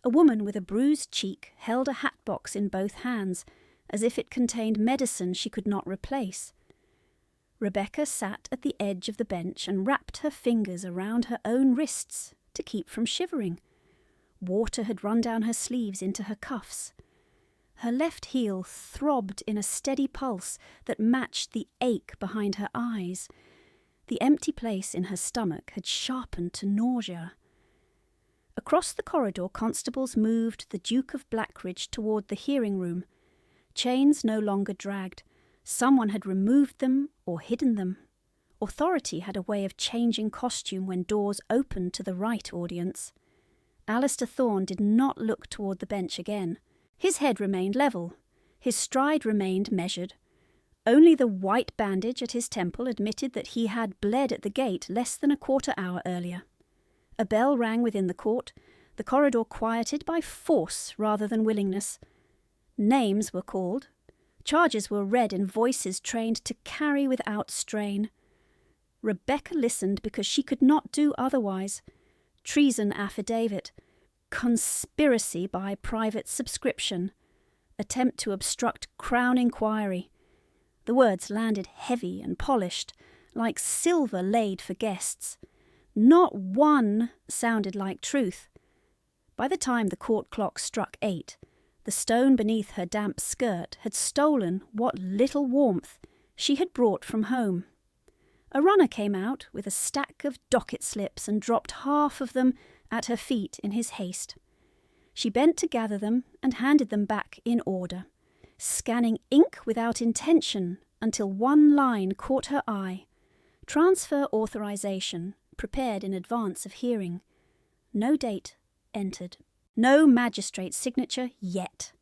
A woman with a bruised cheek held a hat box in both hands, as if it contained medicine she could not replace. Rebecca sat at the edge of the bench and wrapped her fingers around her own wrists to keep from shivering. Water had run down her sleeves into her cuffs. Her left heel throbbed in a steady pulse that matched the ache behind her eyes. The empty place in her stomach had sharpened to nausea. Across the corridor, constables moved the Duke of Blackridge toward the hearing room. Chains no longer dragged. Someone had removed them or hidden them. Authority had a way of changing costume when doors opened to the right audience. Alistair Thorne did not look toward the bench again. His head remained level. His stride remained measured. Only the white bandage at his temple admitted that he had bled at the gate less than a quarter hour earlier. A bell rang within the court, the corridor quieted by force rather than willingness. Names were called. Charges were read in voices trained to carry without strain. Rebecca listened because she could not do otherwise. Treason affidavit. Conspiracy by private subscription. Attempt to obstruct Crown inquiry. The words landed heavy and polished, like silver laid for guests. Not one sounded like truth. By the time the court clock struck 8, the stone beneath her damp skirt had stolen what little warmth she had brought from home. A runner came out with a stack of docket slips and dropped half of them at her feet in his haste. She bent to gather them and handed them back in order, scanning ink without intention until one line caught her eye. Transfer authorization, prepared in advance of hearing. No date entered. No magistrate's signature yet.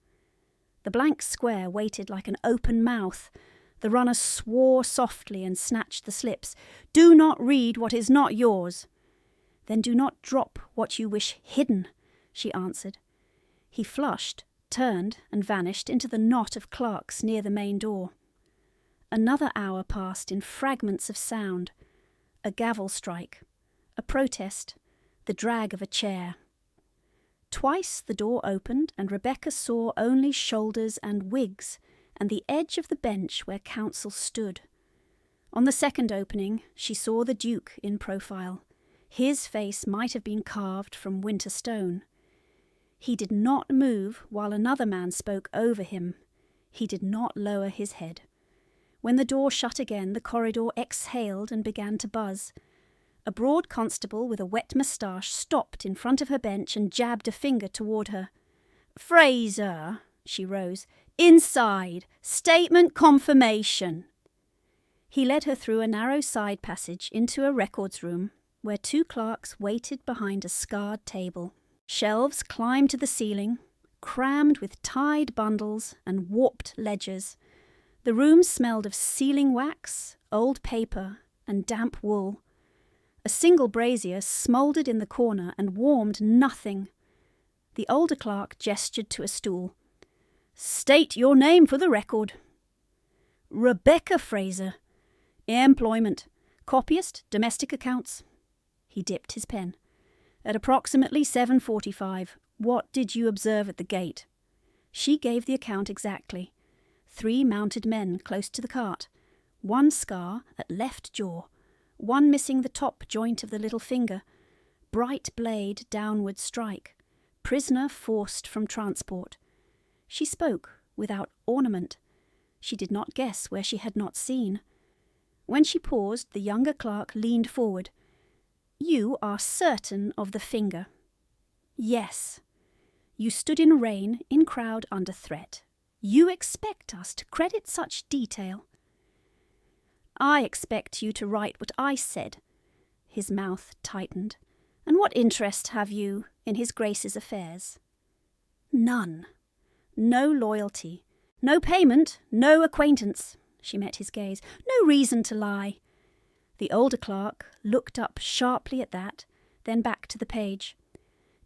The blank square waited like an open mouth. The runner swore softly and snatched the slips. "Do not read what is not yours." "Then do not drop what you wish hidden," she answered. He flushed, turned, and vanished into the knot of clerks near the main door. Another hour passed in fragments of sound. A gavel strike. A protest. The drag of a chair. Twice the door opened and Rebecca saw only shoulders and wigs and the edge of the bench where counsel stood. On the second opening, she saw the Duke in profile. His face might have been carved from winter stone. He did not move while another man spoke over him. He did not lower his head. When the door shut again, the corridor exhaled and began to buzz. A broad constable with a wet moustache stopped in front of her bench and jabbed a finger toward her. "Fraser," she rose. "Inside. Statement confirmation." He led her through a narrow side passage into a records room where two clerks waited behind a scarred table. Shelves climbed to the ceiling, crammed with tied bundles and warped ledgers. The room smelled of sealing wax, old paper, and damp wool. A single brazier smouldered in the corner and warmed nothing. The older clerk gestured to a stool. "State your name for the record." "Rebecca Fraser. Employment. Copyist, domestic accounts." He dipped his pen. "At approximately 7:45, what did you observe at the gate?" She gave the account exactly. 3 mounted men close to the cart. 1 scar at left jaw. 1 missing the top joint of the little finger. Bright blade downward strike. Prisoner forced from transport. She spoke without ornament. She did not guess where she had not seen. When she paused, the younger clerk leaned forward. "You are certain of the finger?" "Yes." "You stood in rain, in crowd, under threat. You expect us to credit such detail?" "I expect you to write what I said." His mouth tightened. "And what interest have you in His Grace's affairs?" "None." "No loyalty. No payment. No acquaintance." She met his gaze. "No reason to lie." The older clerk looked up sharply at that, then back to the page.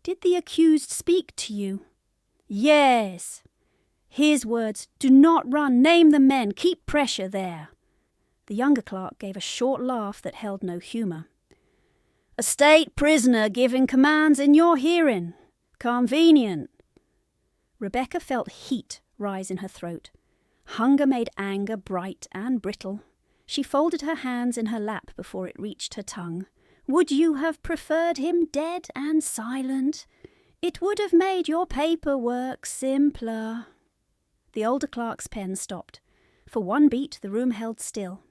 "Did the accused speak to you?" "Yes." "His words. Do not run. Name the men. Keep pressure there." The younger clerk gave a short laugh that held no humour. "A state prisoner giving commands in your hearing. Convenient." Rebecca felt heat rise in her throat. Hunger made anger bright and brittle. She folded her hands in her lap before it reached her tongue. "Would you have preferred him dead and silent? It would have made your paperwork simpler." The older clerk's pen stopped. For 1 beat the room held still.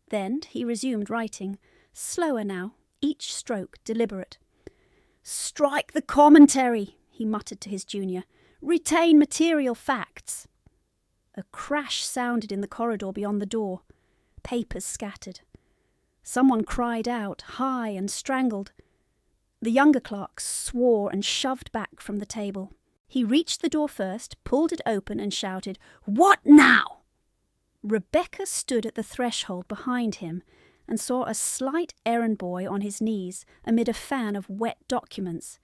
Then he resumed writing, slower now, each stroke deliberate. "Strike the commentary," he muttered to his junior. "Retain material facts." A crash sounded in the corridor beyond the door. Papers scattered. Someone cried out, high and strangled. The younger clerk swore and shoved back from the table. He reached the door first, pulled it open and shouted, "What now?" Rebecca stood at the threshold behind him and saw a slight errand boy on his knees amid a fan of wet documents.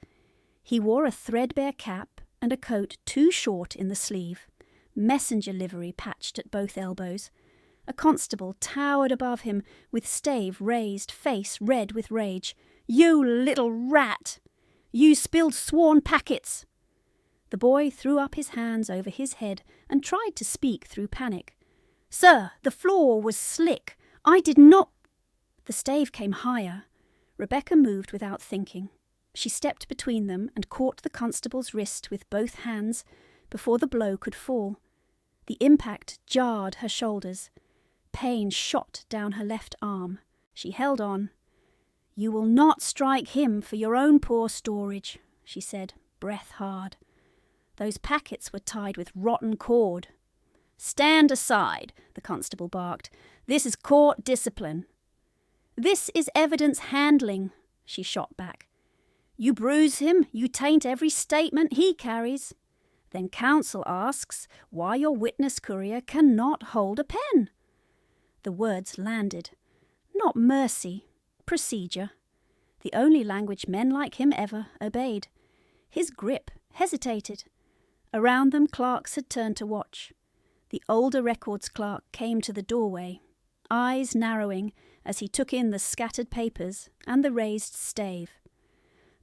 He wore a threadbare cap and a coat too short in the sleeve, messenger livery patched at both elbows. A constable towered above him with stave raised, face red with rage. "You little rat! You spilled sworn packets!" The boy threw up his hands over his head and tried to speak through panic. "Sir, the floor was slick. I did not—" The stave came higher. Rebecca moved without thinking. She stepped between them and caught the constable's wrist with both hands before the blow could fall. The impact jarred her shoulders. Pain shot down her left arm. She held on. "You will not strike him for your own poor storage," she said, breath hard. "Those packets were tied with rotten cord." "Stand aside," the constable barked. "This is court discipline." "This is evidence handling," she shot back. "You bruise him, you taint every statement he carries. Then counsel asks why your witness courier cannot hold a pen." The words landed. Not mercy, procedure. The only language men like him ever obeyed. His grip hesitated. Around them clerks had turned to watch. The older records clerk came to the doorway. eyes narrowing as he took in the scattered papers and the raised stave.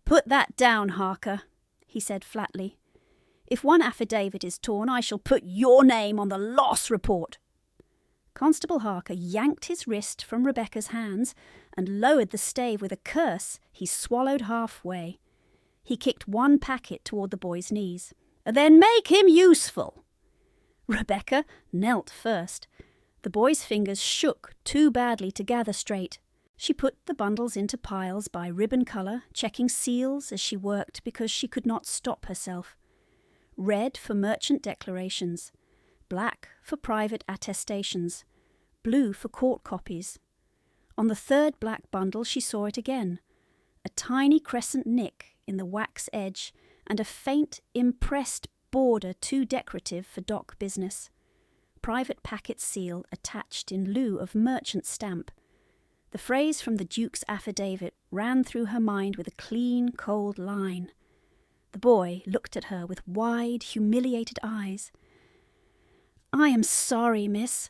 "Put that down, Harker," he said flatly. "If one affidavit is torn, I shall put your name on the loss report." Constable Harker yanked his wrist from Rebecca's hands and lowered the stave with a curse he swallowed halfway. He kicked one packet toward the boy's knees. "Then make him useful." Rebecca knelt first. The boy's fingers shook too badly to gather straight. She put the bundles into piles by ribbon colour, checking seals as she worked because she could not stop herself. Red for merchant declarations, black for private attestations, blue for court copies. On the third black bundle she saw it again, a tiny crescent nick in the wax edge and a faint, impressed border too decorative for dock business. Private packet seal attached in lieu of merchant stamp. The phrase from the Duke's affidavit ran through her mind with a clean, cold line. The boy looked at her with wide, humiliated eyes. "I am sorry, miss.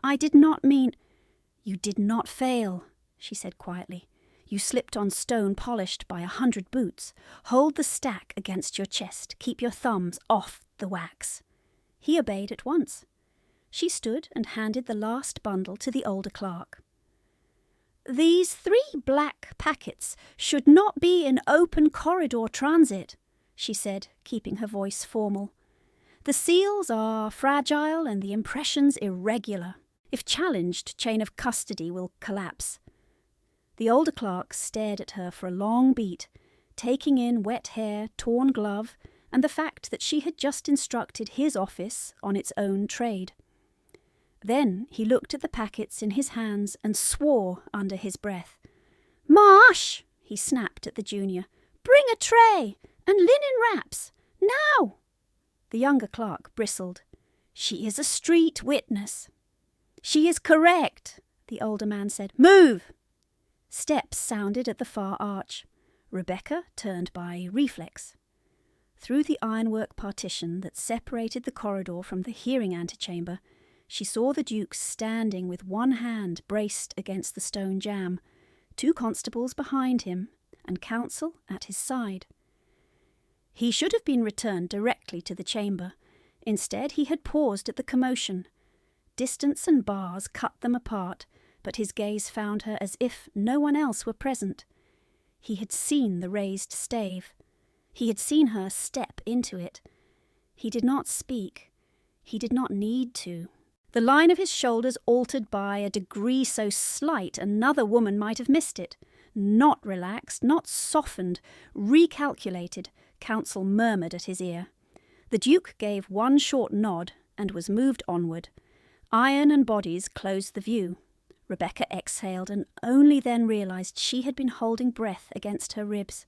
I did not mean—" "You did not fail," she said quietly. "You slipped on stone polished by 100 boots. Hold the stack against your chest. Keep your thumbs off the wax." He obeyed at once. She stood and handed the last bundle to the older clerk. "These 3 black packets should not be in open corridor transit," she said, keeping her voice formal. "The seals are fragile and the impressions irregular. If challenged, chain of custody will collapse." The older clerk stared at her for a long beat, taking in wet hair, torn glove, and the fact that she had just instructed his office on its own trade. Then he looked at the packets in his hands and swore under his breath. "Marsh!" he snapped at the junior. "Bring a tray and linen wraps, now!" The younger clerk bristled. "She is a street witness." "She is correct," the older man said. "Move!" Steps sounded at the far arch. Rebecca turned by reflex. Through the ironwork partition that separated the corridor from the hearing antechamber, she saw the Duke standing with one hand braced against the stone jamb, 2 constables behind him, and counsel at his side. He should have been returned directly to the chamber. Instead, he had paused at the commotion. Distance and bars cut them apart, but his gaze found her as if no one else were present. He had seen the raised stave. He had seen her step into it. He did not speak. He did not need to. The line of his shoulders altered by a degree so slight another woman might have missed it. Not relaxed, not softened, recalculated, counsel murmured at his ear. The Duke gave one short nod and was moved onward. Iron and bodies closed the view. Rebecca exhaled and only then realised she had been holding breath against her ribs.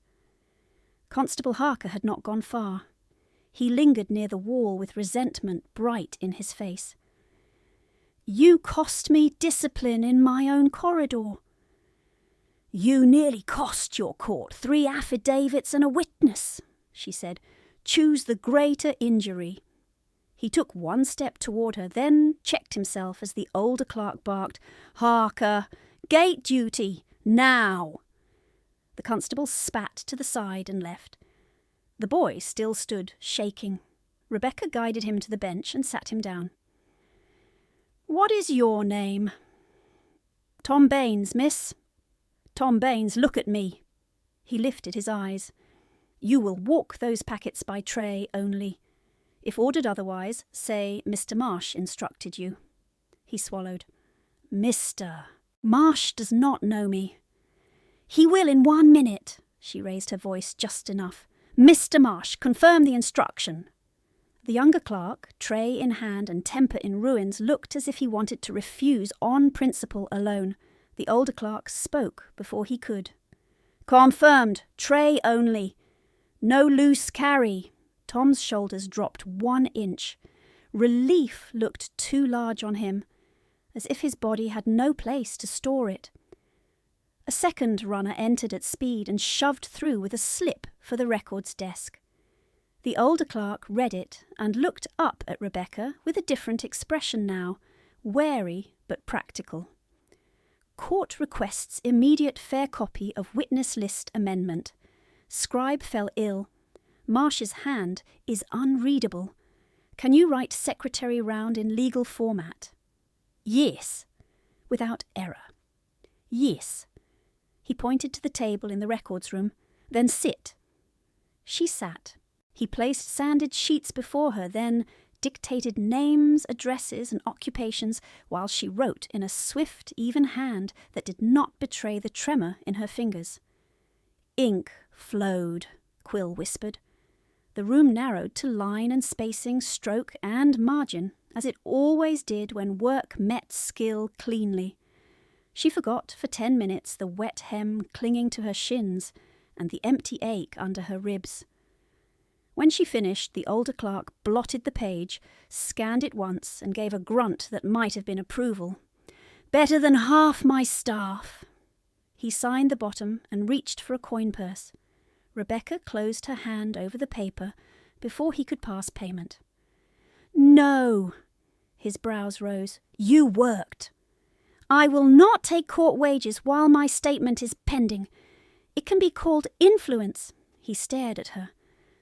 Constable Harker had not gone far. He lingered near the wall with resentment bright in his face. "You cost me discipline in my own corridor." "You nearly cost your court 3 affidavits and a witness," she said. "Choose the greater injury." He took one step toward her, then checked himself as the older clerk barked, "Harker, gate duty, now!" The constable spat to the side and left. The boy still stood, shaking. Rebecca guided him to the bench and sat him down. "What is your name?" "Tom Baines, miss." "Tom Baines, look at me." He lifted his eyes. "You will walk those packets by tray only. If ordered otherwise, say Mr. Marsh instructed you." He swallowed. "Mr. Marsh does not know me." "He will in 1 minute." She raised her voice just enough. "Mr. Marsh, confirm the instruction." The younger clerk, tray in hand and temper in ruins, looked as if he wanted to refuse on principle alone. The older clerk spoke before he could. "Confirmed. Tray only. No loose carry." Tom's shoulders dropped 1 inch. Relief looked too large on him, as if his body had no place to store it. A second runner entered at speed and shoved through with a slip for the records desk. The older clerk read it and looked up at Rebecca with a different expression now, wary but practical. Court requests immediate fair copy of witness list amendment. Scribe fell ill. Marsh's hand is unreadable. Can you write secretary round in legal format? Yes. Without error. Yes. He pointed to the table in the records room. Then sit. She sat. He placed sanded sheets before her, then dictated names, addresses, and occupations while she wrote in a swift, even hand that did not betray the tremor in her fingers. Ink flowed, Quill whispered. The room narrowed to line and spacing, stroke and margin, as it always did when work met skill cleanly. She forgot for 10 minutes the wet hem clinging to her shins and the empty ache under her ribs. When she finished, the older clerk blotted the page, scanned it once, and gave a grunt that might have been approval. Better than half my staff. He signed the bottom and reached for a coin purse. Rebecca closed her hand over the paper before he could pass payment. No, his brows rose. You worked. I will not take court wages while my statement is pending. It can be called influence. He stared at her,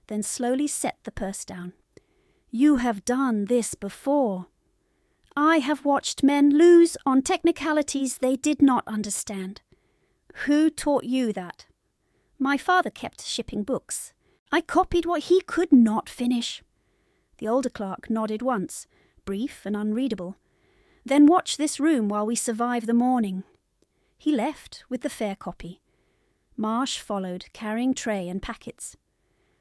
then slowly set the purse down. You have done this before. I have watched men lose on technicalities they did not understand. Who taught you that? My father kept shipping books. I copied what he could not finish. The older clerk nodded once, brief and unreadable. Then watch this room while we survive the morning. He left with the fair copy. Marsh followed, carrying tray and packets.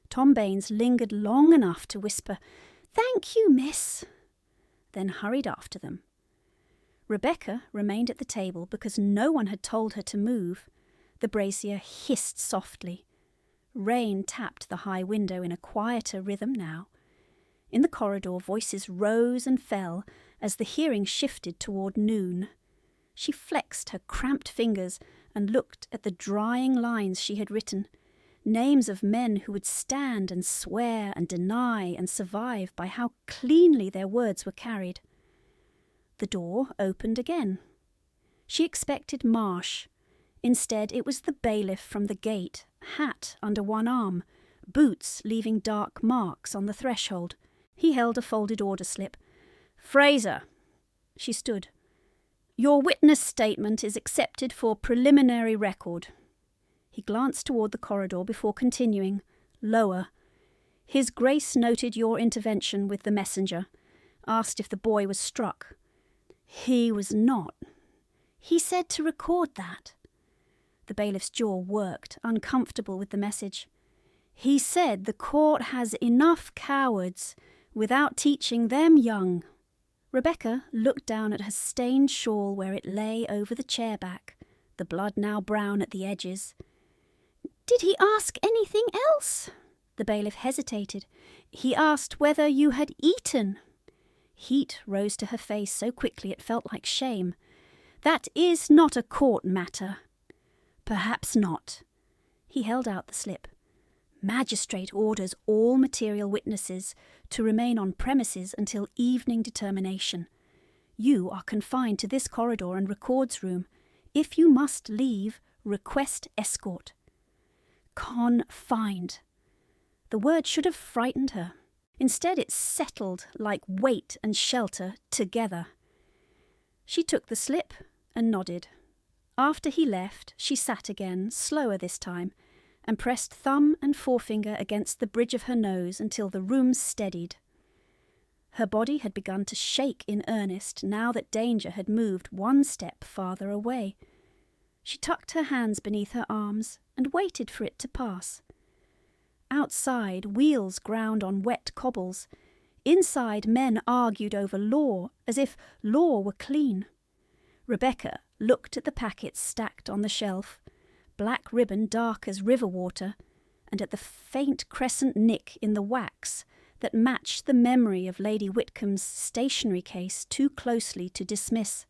Tom Baines lingered long enough to whisper, "Thank you, miss," then hurried after them. Rebecca remained at the table because no one had told her to move. The brazier hissed softly. Rain tapped the high window in a quieter rhythm now. In the corridor, voices rose and fell as the hearing shifted toward noon. She flexed her cramped fingers and looked at the drying lines she had written. Names of men who would stand and swear and deny and survive by how cleanly their words were carried. The door opened again. She expected Marsh. Instead, it was the bailiff from the gate, hat under one arm, boots leaving dark marks on the threshold. He held a folded order slip. Fraser. She stood. Your witness statement is accepted for preliminary record. He glanced toward the corridor before continuing, lower. His Grace noted your intervention with the messenger, asked if the boy was struck. He was not. He said to record that. The bailiff's jaw worked, uncomfortable with the message. He said the court has enough cowards without teaching them young. Rebecca looked down at her stained shawl where it lay over the chair back, the blood now brown at the edges. Did he ask anything else? The bailiff hesitated. He asked whether you had eaten. Heat rose to her face so quickly it felt like shame. That is not a court matter. Perhaps not. He held out the slip. Magistrate orders all material witnesses to remain on premises until evening determination. You are confined to this corridor and records room. If you must leave, request escort. Confined. The word should have frightened her. Instead, it settled like weight and shelter together. She took the slip and nodded. After he left, she sat again, slower this time, and pressed thumb and forefinger against the bridge of her nose until the room steadied. Her body had begun to shake in earnest now that danger had moved one step farther away. She tucked her hands beneath her arms and waited for it to pass. Outside, wheels ground on wet cobbles. Inside, men argued over law, as if law were clean. Rebecca looked at the packets stacked on the shelf, black ribbon dark as river water, and at the faint crescent nick in the wax that matched the memory of Lady Whitcomb's stationery case too closely to dismiss.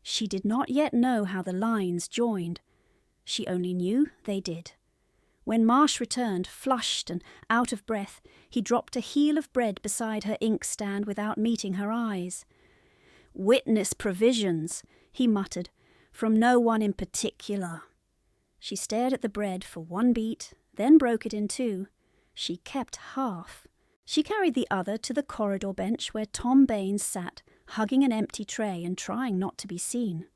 She did not yet know how the lines joined. She only knew they did. When Marsh returned, flushed and out of breath, he dropped a heel of bread beside her inkstand without meeting her eyes. "Witness provisions," he muttered. From no one in particular. She stared at the bread for one beat, then broke it in two. She kept half. She carried the other to the corridor bench where Tom Baines sat, hugging an empty tray and trying not to be seen.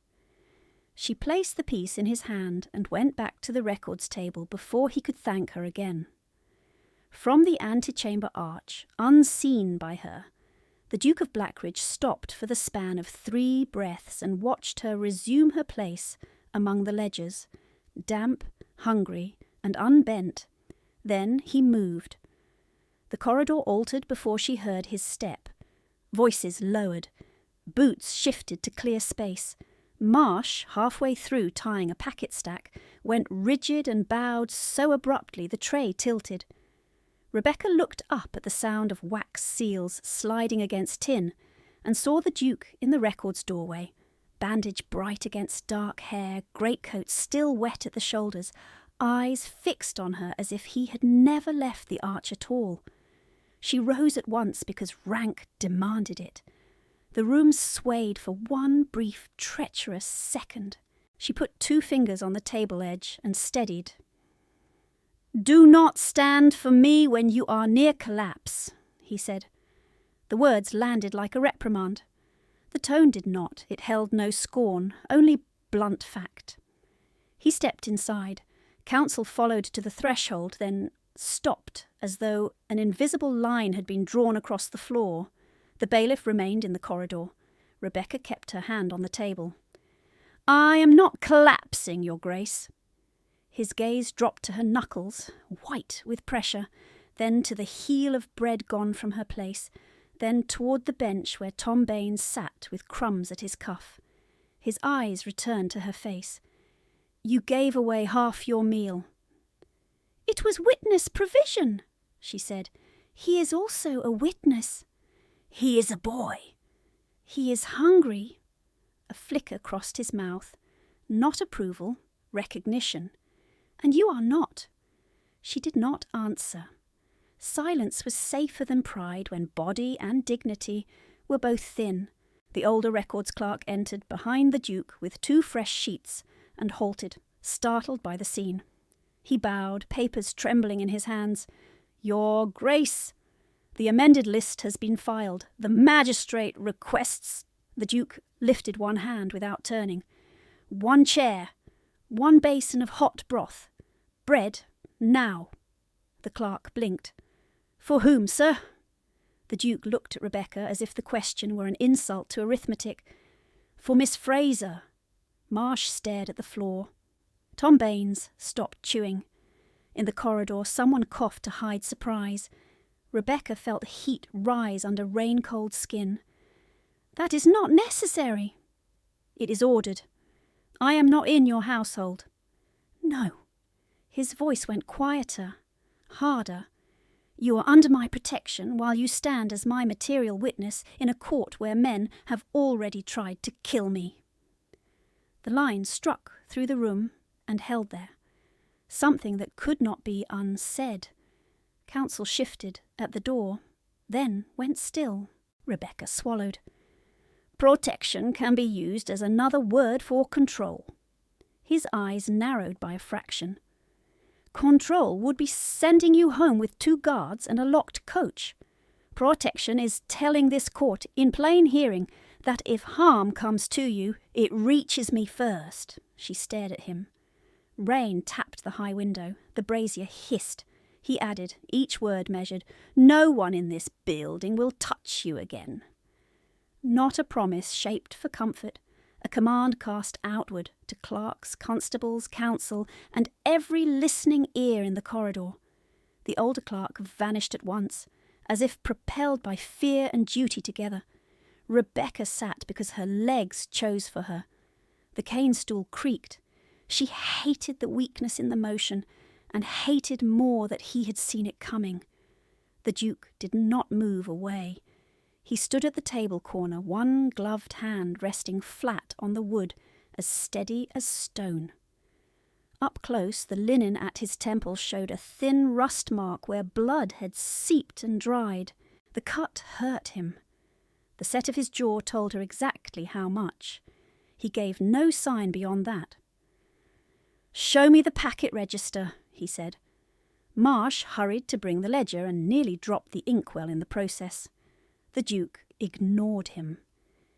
She placed the piece in his hand and went back to the records table before he could thank her again. From the antechamber arch, unseen by her, the Duke of Blackridge stopped for the span of 3 breaths and watched her resume her place among the ledgers, damp, hungry, and unbent. Then he moved. The corridor altered before she heard his step. Voices lowered. Boots shifted to clear space. Marsh, halfway through tying a packet stack, went rigid and bowed so abruptly the tray tilted. Rebecca looked up at the sound of wax seals sliding against tin and saw the Duke in the records doorway, bandage bright against dark hair, greatcoat still wet at the shoulders, eyes fixed on her as if he had never left the arch at all. She rose at once because rank demanded it. The room swayed for one brief, treacherous second. She put 2 fingers on the table edge and steadied. "Do not stand for me when you are near collapse," he said. The words landed like a reprimand. The tone did not. It held no scorn, only blunt fact. He stepped inside. Counsel followed to the threshold, then stopped, as though an invisible line had been drawn across the floor. The bailiff remained in the corridor. Rebecca kept her hand on the table. "I am not collapsing, Your Grace." His gaze dropped to her knuckles, white with pressure, then to the heel of bread gone from her place, then toward the bench where Tom Baines sat with crumbs at his cuff. His eyes returned to her face. "You gave away half your meal." "It was witness provision," she said. "He is also a witness." "He is a boy." "He is hungry." A flicker crossed his mouth. Not approval, recognition. "And you are not." She did not answer. Silence was safer than pride when body and dignity were both thin. The older records clerk entered behind the Duke with 2 fresh sheets and halted, startled by the scene. He bowed, papers trembling in his hands. "Your Grace, the amended list has been filed. The magistrate requests—" The Duke lifted one hand without turning. "1 chair, 1 basin of hot broth. Bread, now." The clerk blinked. "For whom, sir?" The Duke looked at Rebecca as if the question were an insult to arithmetic. "For Miss Fraser." Marsh stared at the floor. Tom Baines stopped chewing. In the corridor, someone coughed to hide surprise. Rebecca felt heat rise under rain-cold skin. "That is not necessary." "It is ordered. I am not in your household." "No." His voice went quieter, harder. "You are under my protection while you stand as my material witness in a court where men have already tried to kill me." The line struck through the room and held there. Something that could not be unsaid. Counsel shifted at the door, then went still. Rebecca swallowed. "Protection can be used as another word for control." His eyes narrowed by a fraction. "Control would be sending you home with 2 guards and a locked coach. Protection is telling this court in plain hearing that if harm comes to you, it reaches me first." She stared at him. Rain tapped the high window. The brazier hissed. He added, each word measured, "No one in this building will touch you again." Not a promise shaped for comfort, a command cast outward to clerks, constables, counsel, and every listening ear in the corridor. The older clerk vanished at once, as if propelled by fear and duty together. Rebecca sat because her legs chose for her. The cane stool creaked. She hated the weakness in the motion, and hated more that he had seen it coming. The Duke did not move away. He stood at the table corner, one gloved hand resting flat on the wood, as steady as stone. Up close, the linen at his temple showed a thin rust mark where blood had seeped and dried. The cut hurt him. The set of his jaw told her exactly how much. He gave no sign beyond that. "Show me the packet register," he said. Marsh hurried to bring the ledger and nearly dropped the inkwell in the process. The Duke ignored him.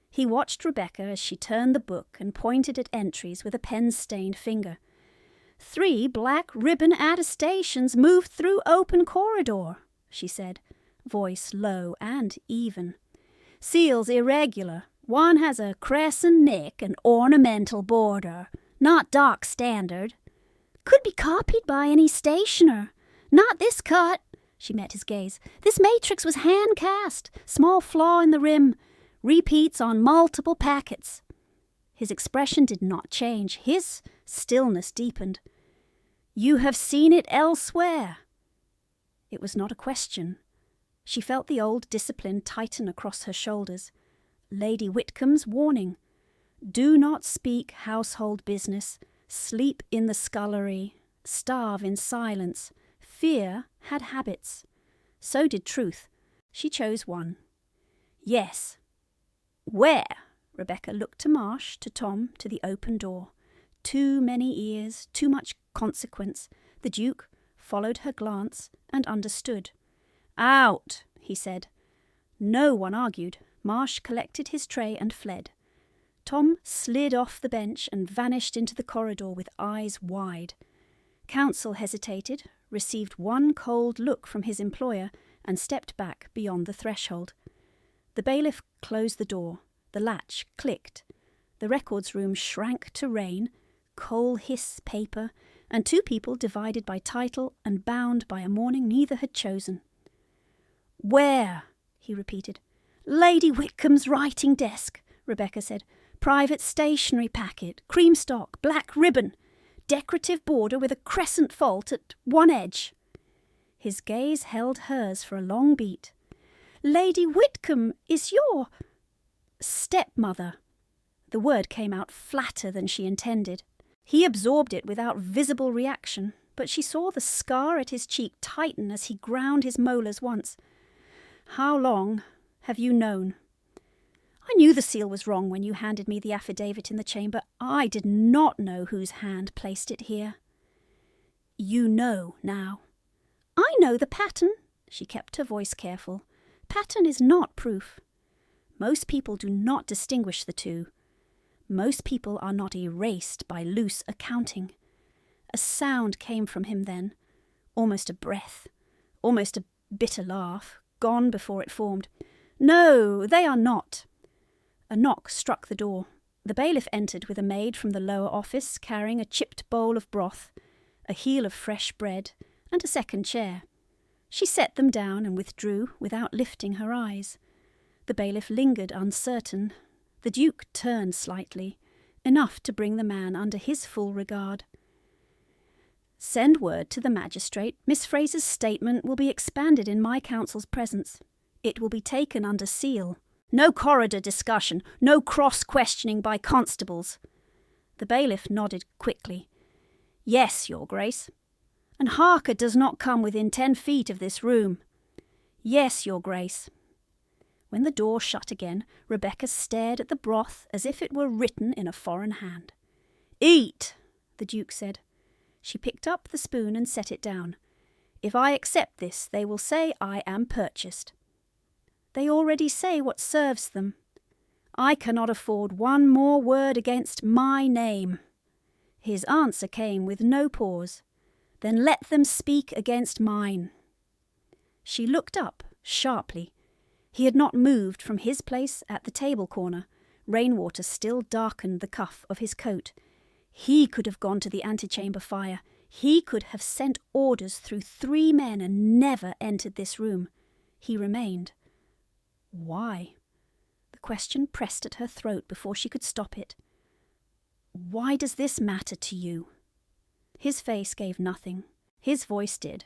He watched Rebecca as she turned the book and pointed at entries with a pen-stained finger. 3 black ribbon attestations moved through open corridor, she said, voice low and even. Seals irregular. One has a crescent nick and ornamental border, not dock standard. Could be copied by any stationer. Not this cut, she met his gaze. This matrix was hand-cast, small flaw in the rim, repeats on multiple packets. His expression did not change. His stillness deepened. You have seen it elsewhere. It was not a question. She felt the old discipline tighten across her shoulders. Lady Whitcomb's warning. Do not speak household business. Sleep in the scullery. Starve in silence. Fear had habits. So did truth. She chose one. Yes. Where? Rebecca looked to Marsh, to Tom, to the open door. Too many ears, too much consequence. The Duke followed her glance and understood. Out, he said. No one argued. Marsh collected his tray and fled. Tom slid off the bench and vanished into the corridor with eyes wide. Counsel hesitated, received one cold look from his employer, and stepped back beyond the threshold. The bailiff closed the door. The latch clicked. The records room shrank to rain, coal hiss paper, and 2 people divided by title and bound by a morning neither had chosen. Where? He repeated. Lady Whitcomb's writing desk, Rebecca said. Private stationery packet, cream stock, black ribbon, decorative border with a crescent fault at one edge. His gaze held hers for a long beat. Lady Whitcomb is your stepmother. The word came out flatter than she intended. He absorbed it without visible reaction, but she saw the scar at his cheek tighten as he ground his molars once. How long have you known? I knew the seal was wrong when you handed me the affidavit in the chamber. I did not know whose hand placed it here. You know now. I know the pattern. She kept her voice careful. Pattern is not proof. Most people do not distinguish the two. Most people are not erased by loose accounting. A sound came from him then, almost a breath, almost a bitter laugh, gone before it formed. No, they are not. A knock struck the door. The bailiff entered with a maid from the lower office carrying a chipped bowl of broth, a heel of fresh bread, and a second chair. She set them down and withdrew without lifting her eyes. The bailiff lingered uncertain. The Duke turned slightly, enough to bring the man under his full regard. Send word to the magistrate. Miss Fraser's statement will be expanded in my counsel's presence. It will be taken under seal. No corridor discussion, no cross-questioning by constables. The bailiff nodded quickly. Yes, Your Grace. And Harker does not come within 10 feet of this room. Yes, Your Grace. When the door shut again, Rebecca stared at the broth as if it were written in a foreign hand. Eat, the Duke said. She picked up the spoon and set it down. If I accept this, they will say I am purchased. They already say what serves them. I cannot afford one more word against my name. His answer came with no pause. Then let them speak against mine. She looked up sharply. He had not moved from his place at the table corner. Rainwater still darkened the cuff of his coat. He could have gone to the antechamber fire. He could have sent orders through 3 men and never entered this room. He remained. Why? The question pressed at her throat before she could stop it. Why does this matter to you? His face gave nothing. His voice did.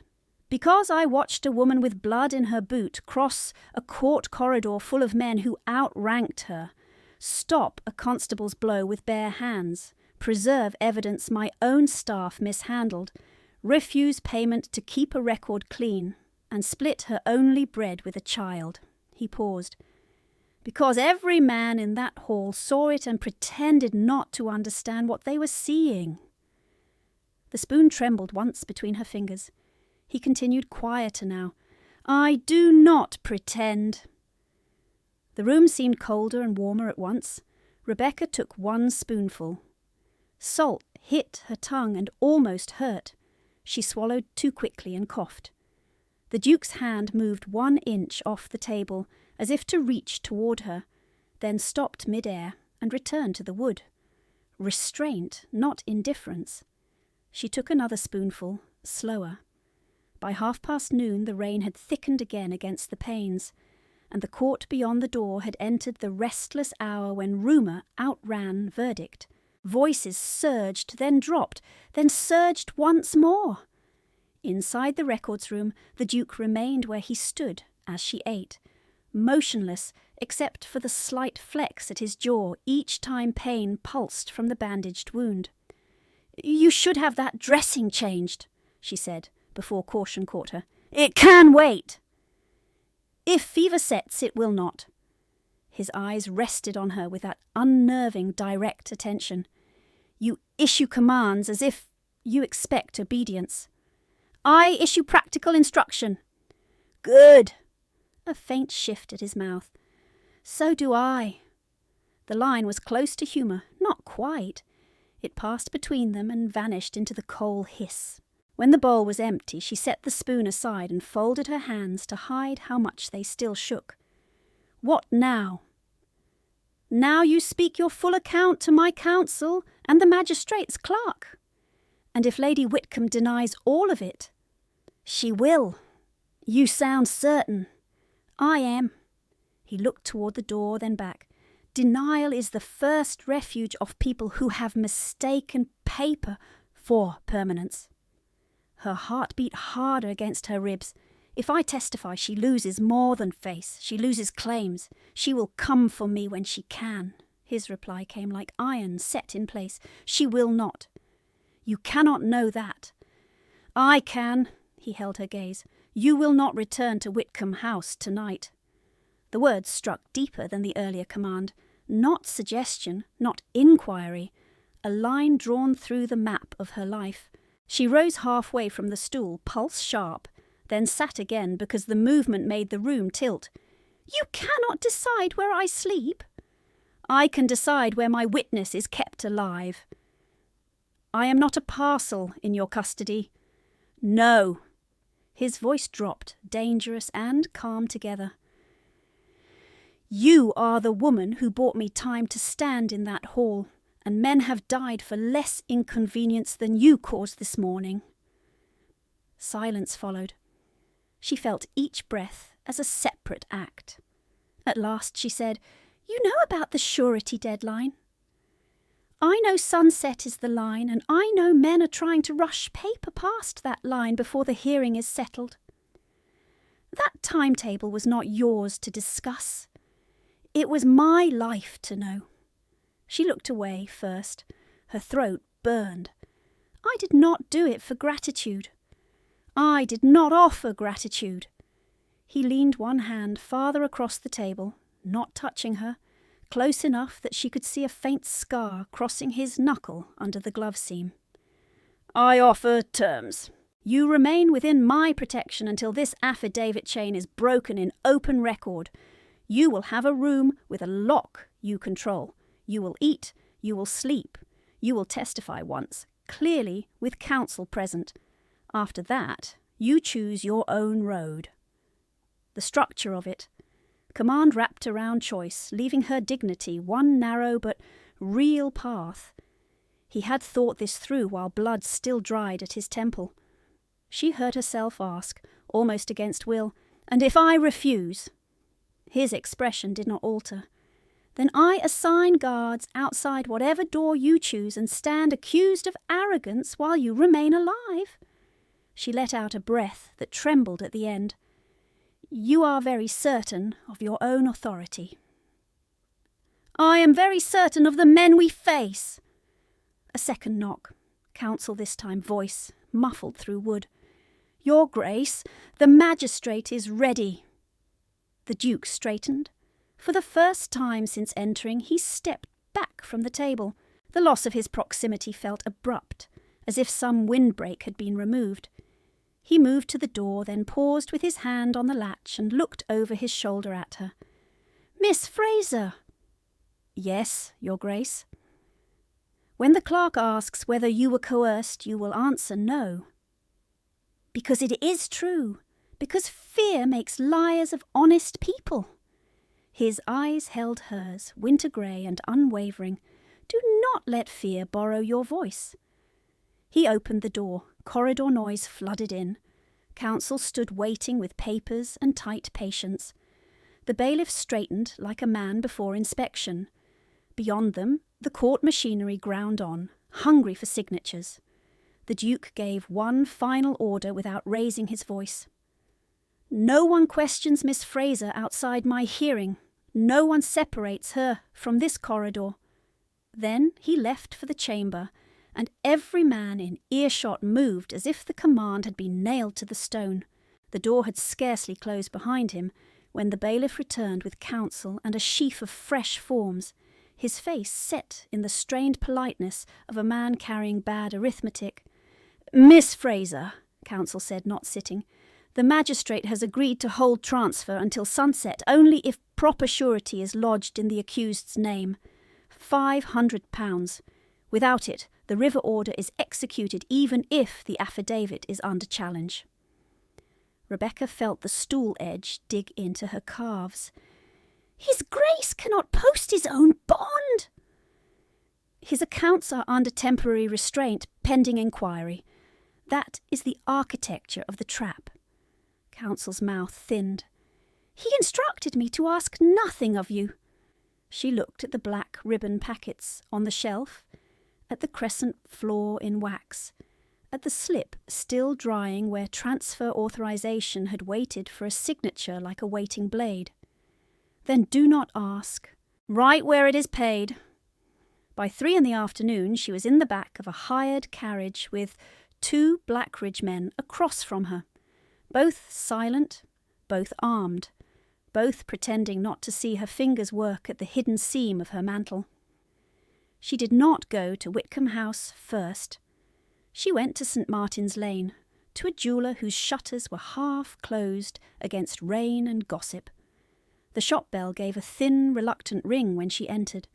Because I watched a woman with blood in her boot cross a court corridor full of men who outranked her, stop a constable's blow with bare hands, preserve evidence my own staff mishandled, refuse payment to keep a record clean, and split her only bread with a child. He paused. because every man in that hall saw it and pretended not to understand what they were seeing. The spoon trembled once between her fingers. He continued quieter now. I do not pretend. The room seemed colder and warmer at once. Rebecca took one spoonful. Salt hit her tongue and almost hurt. She swallowed too quickly and coughed. The Duke's hand moved 1 inch off the table, as if to reach toward her, then stopped mid-air and returned to the wood. Restraint, not indifference. She took another spoonful, slower. By noon the rain had thickened again against the panes, and the court beyond the door had entered the restless hour when rumour outran verdict. Voices surged, then dropped, then surged once more. Inside the records room, the Duke remained where he stood as she ate, motionless except for the slight flex at his jaw each time pain pulsed from the bandaged wound. You should have that dressing changed, she said, before caution caught her. It can wait. If fever sets, it will not. His eyes rested on her with that unnerving, direct attention. You issue commands as if you expect obedience. I issue practical instruction. Good. A faint shift at his mouth. So do I. The line was close to humour, not quite. It passed between them and vanished into the coal hiss. When the bowl was empty, she set the spoon aside and folded her hands to hide how much they still shook. What now? Now you speak your full account to my counsel and the magistrate's clerk. And if Lady Whitcomb denies all of it, she will. You sound certain. I am. He looked toward the door, then back. Denial is the first refuge of people who have mistaken paper for permanence. Her heart beat harder against her ribs. If I testify, she loses more than face. She loses claims. She will come for me when she can. His reply came like iron set in place. She will not. You cannot know that. I can. He held her gaze. You will not return to Whitcomb House tonight. The words struck deeper than the earlier command. Not suggestion, not inquiry. A line drawn through the map of her life. She rose halfway from the stool, pulse sharp, then sat again because the movement made the room tilt. You cannot decide where I sleep. I can decide where my witness is kept alive. I am not a parcel in your custody. No. His voice dropped, dangerous and calm together. You are the woman who bought me time to stand in that hall, and men have died for less inconvenience than you caused this morning. Silence followed. She felt each breath as a separate act. At last she said, You know about the surety deadline. I know sunset is the line, and I know men are trying to rush paper past that line before the hearing is settled. That timetable was not yours to discuss. It was my life to know. She looked away first. Her throat burned. I did not do it for gratitude. I did not offer gratitude. He leaned one hand farther across the table, not touching her, close enough that she could see a faint scar crossing his knuckle under the glove seam. I offer terms. You remain within my protection until this affidavit chain is broken in open record. You will have a room with a lock you control. You will eat, you will sleep, you will testify once, clearly with counsel present. After that, you choose your own road. The structure of it. Command wrapped around choice, leaving her dignity one narrow but real path. He had thought this through while blood still dried at his temple. She heard herself ask, almost against will, And if I refuse? His expression did not alter. Then I assign guards outside whatever door you choose and stand accused of arrogance while you remain alive. She let out a breath that trembled at the end. You are very certain of your own authority. I am very certain of the men we face. A second knock. Counsel this time, voice, muffled through wood. Your Grace, the magistrate is ready. The Duke straightened, For the first time since entering, he stepped back from the table. The loss of his proximity felt abrupt, as if some windbreak had been removed. He moved to the door, then paused with his hand on the latch and looked over his shoulder at her. "Miss Fraser!" "Yes, Your Grace." "When the clerk asks whether you were coerced, you will answer no." "Because it is true. Because fear makes liars of honest people." His eyes held hers, winter grey and unwavering. "Do not let fear borrow your voice." He opened the door. Corridor noise flooded in. Counsel stood waiting with papers and tight patience. The bailiff straightened like a man before inspection. Beyond them, the court machinery ground on, hungry for signatures. The Duke gave one final order without raising his voice. "No one questions Miss Fraser outside my hearing. No one separates her from this corridor." Then he left for the chamber, and every man in earshot moved as if the command had been nailed to the stone. The door had scarcely closed behind him when the bailiff returned with counsel and a sheaf of fresh forms, his face set in the strained politeness of a man carrying bad arithmetic. "Miss Fraser," counsel said, not sitting, "the magistrate has agreed to hold transfer until sunset only if proper surety is lodged in the accused's name. £500. Without it, the river order is executed even if the affidavit is under challenge." Rebecca felt the stool edge dig into her calves. "His Grace cannot post his own bond." "His accounts are under temporary restraint, pending inquiry. That is the architecture of the trap." Counsel's mouth thinned. "He instructed me to ask nothing of you." She looked at the black ribbon packets on the shelf, at the crescent floor in wax, at the slip still drying where transfer authorization had waited for a signature like a waiting blade. "Then do not ask. Write where it is paid." By 3 p.m, she was in the back of a hired carriage with 2 Blackridge men across from her, both silent, both armed, both pretending not to see her fingers work at the hidden seam of her mantle. She did not go to Whitcomb House first. She went to St. Martin's Lane, to a jeweller whose shutters were half closed against rain and gossip. The shop bell gave a thin, reluctant ring when she entered.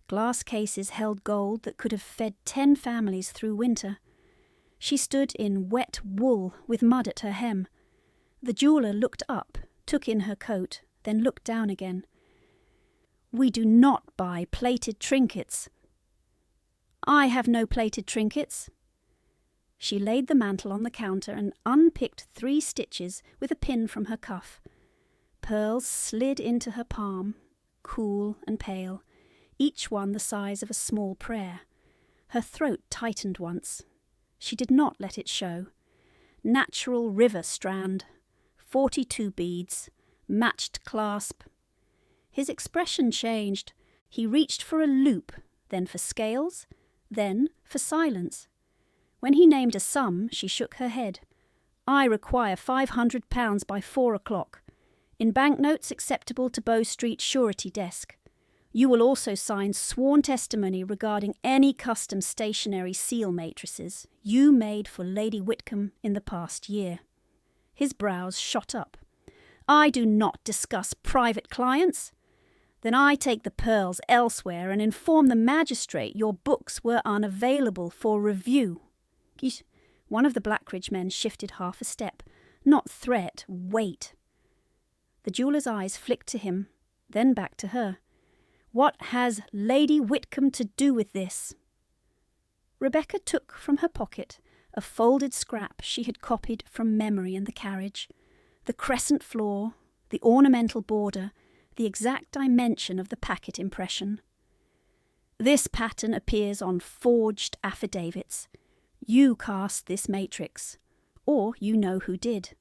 Glass cases held gold that could have fed 10 families through winter. She stood in wet wool with mud at her hem. The jeweller looked up, took in her coat, then looked down again. "We do not buy plated trinkets." "I have no plated trinkets." She laid the mantle on the counter and unpicked 3 stitches with a pin from her cuff. Pearls slid into her palm, cool and pale, each one the size of a small prayer. Her throat tightened once. She did not let it show. Natural river strand, 42 beads, matched clasp. His expression changed. He reached for a loop, then for scales, then for silence. When he named a sum, she shook her head. "I require £500 by 4 o'clock. In banknotes acceptable to Bow Street surety desk. You will also sign sworn testimony regarding any custom stationery seal matrices you made for Lady Whitcomb in the past year." His brows shot up. "I do not discuss private clients." "Then I take the pearls elsewhere and inform the magistrate your books were unavailable for review." One of the Blackridge men shifted half a step. Not threat, weight. The jeweller's eyes flicked to him, then back to her. "What has Lady Whitcomb to do with this?" Rebecca took from her pocket a folded scrap she had copied from memory in the carriage. The crescent floor, the ornamental border, the exact dimension of the packet impression. "This pattern appears on forged affidavits. You cast this matrix, or you know who did."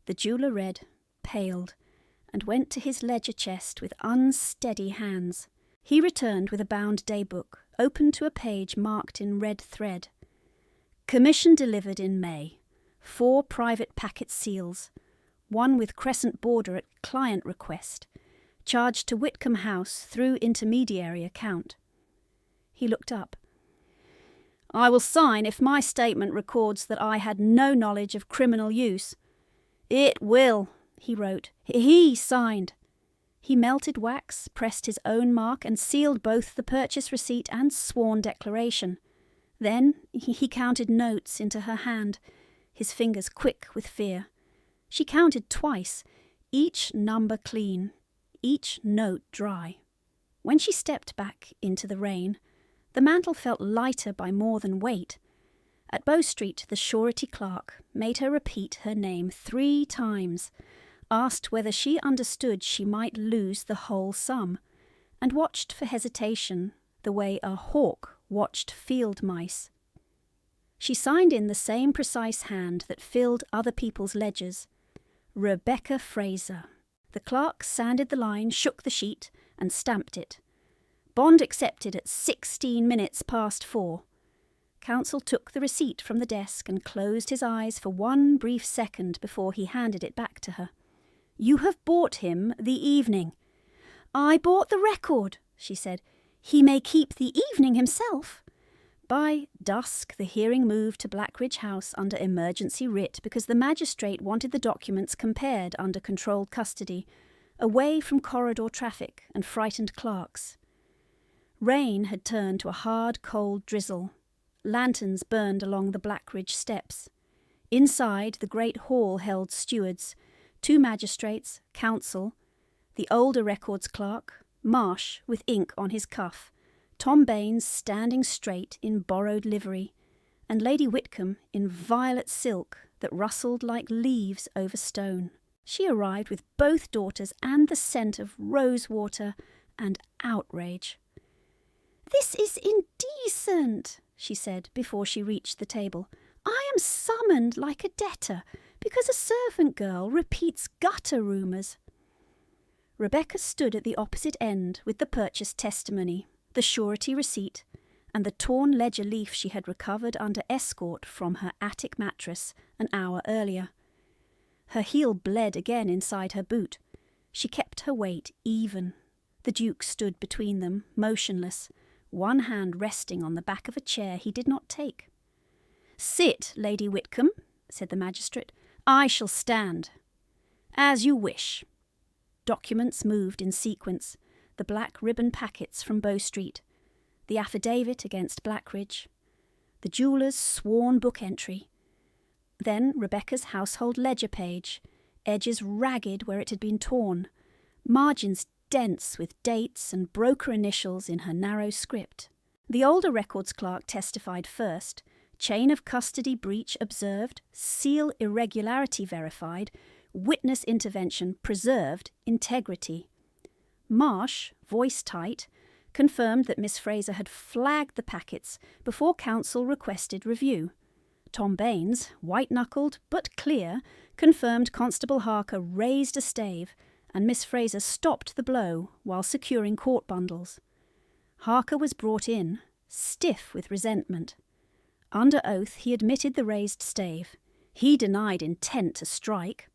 The jeweller read, paled, and went to his ledger chest with unsteady hands. He returned with a bound daybook, opened to a page marked in red thread. "Commission delivered in May. 4 private packet seals, one with crescent border at client request, charged to Whitcomb House through intermediary account. He looked up. "I will sign if my statement records that I had no knowledge of criminal use." "It will," he wrote. He signed. He melted wax, pressed his own mark, and sealed both the purchase receipt and sworn declaration. Then he counted notes into her hand, his fingers quick with fear. She counted twice, each number clean, each note dry. When she stepped back into the rain, the mantle felt lighter by more than weight. At Bow Street, the surety clerk made her repeat her name 3 times, asked whether she understood she might lose the whole sum, and watched for hesitation the way a hawk watched field mice. She signed in the same precise hand that filled other people's ledgers. Rebecca Fraser. The clerk sanded the line, shook the sheet, and stamped it. Bond accepted at 16 minutes past 4. Counsel took the receipt from the desk and closed his eyes for one brief second before he handed it back to her. "You have bought him the evening." "I bought the record," she said. "He may keep the evening himself." By dusk, the hearing moved to Blackridge House under emergency writ because the magistrate wanted the documents compared under controlled custody, away from corridor traffic and frightened clerks. Rain had turned to a hard, cold drizzle. Lanterns burned along the Blackridge steps. Inside, the great hall held stewards, 2 magistrates, counsel, the older records clerk, Marsh with ink on his cuff, Tom Baines standing straight in borrowed livery, and Lady Whitcomb in violet silk that rustled like leaves over stone. She arrived with both daughters and the scent of rosewater and outrage. "This is indecent," she said before she reached the table. "I am summoned like a debtor because a servant girl repeats gutter rumours." Rebecca stood at the opposite end with the purchase testimony, the surety receipt, and the torn ledger leaf she had recovered under escort from her attic mattress an hour earlier. Her heel bled again inside her boot. She kept her weight even. The Duke stood between them, motionless, one hand resting on the back of a chair he did not take. "Sit, Lady Whitcomb," said the magistrate. "I shall stand." "As you wish." Documents moved in sequence, the black ribbon packets from Bow Street, the affidavit against Blackridge, the jeweller's sworn book entry, then Rebecca's household ledger page, edges ragged where it had been torn, margins dense with dates and broker initials in her narrow script. The older records clerk testified first, chain of custody breach observed, seal irregularity verified, witness intervention preserved, integrity. Marsh, voice tight, confirmed that Miss Fraser had flagged the packets before counsel requested review. Tom Baines, white-knuckled but clear, confirmed Constable Harker raised a stave and Miss Fraser stopped the blow while securing court bundles. Harker was brought in, stiff with resentment. Under oath he admitted the raised stave. He denied intent to strike.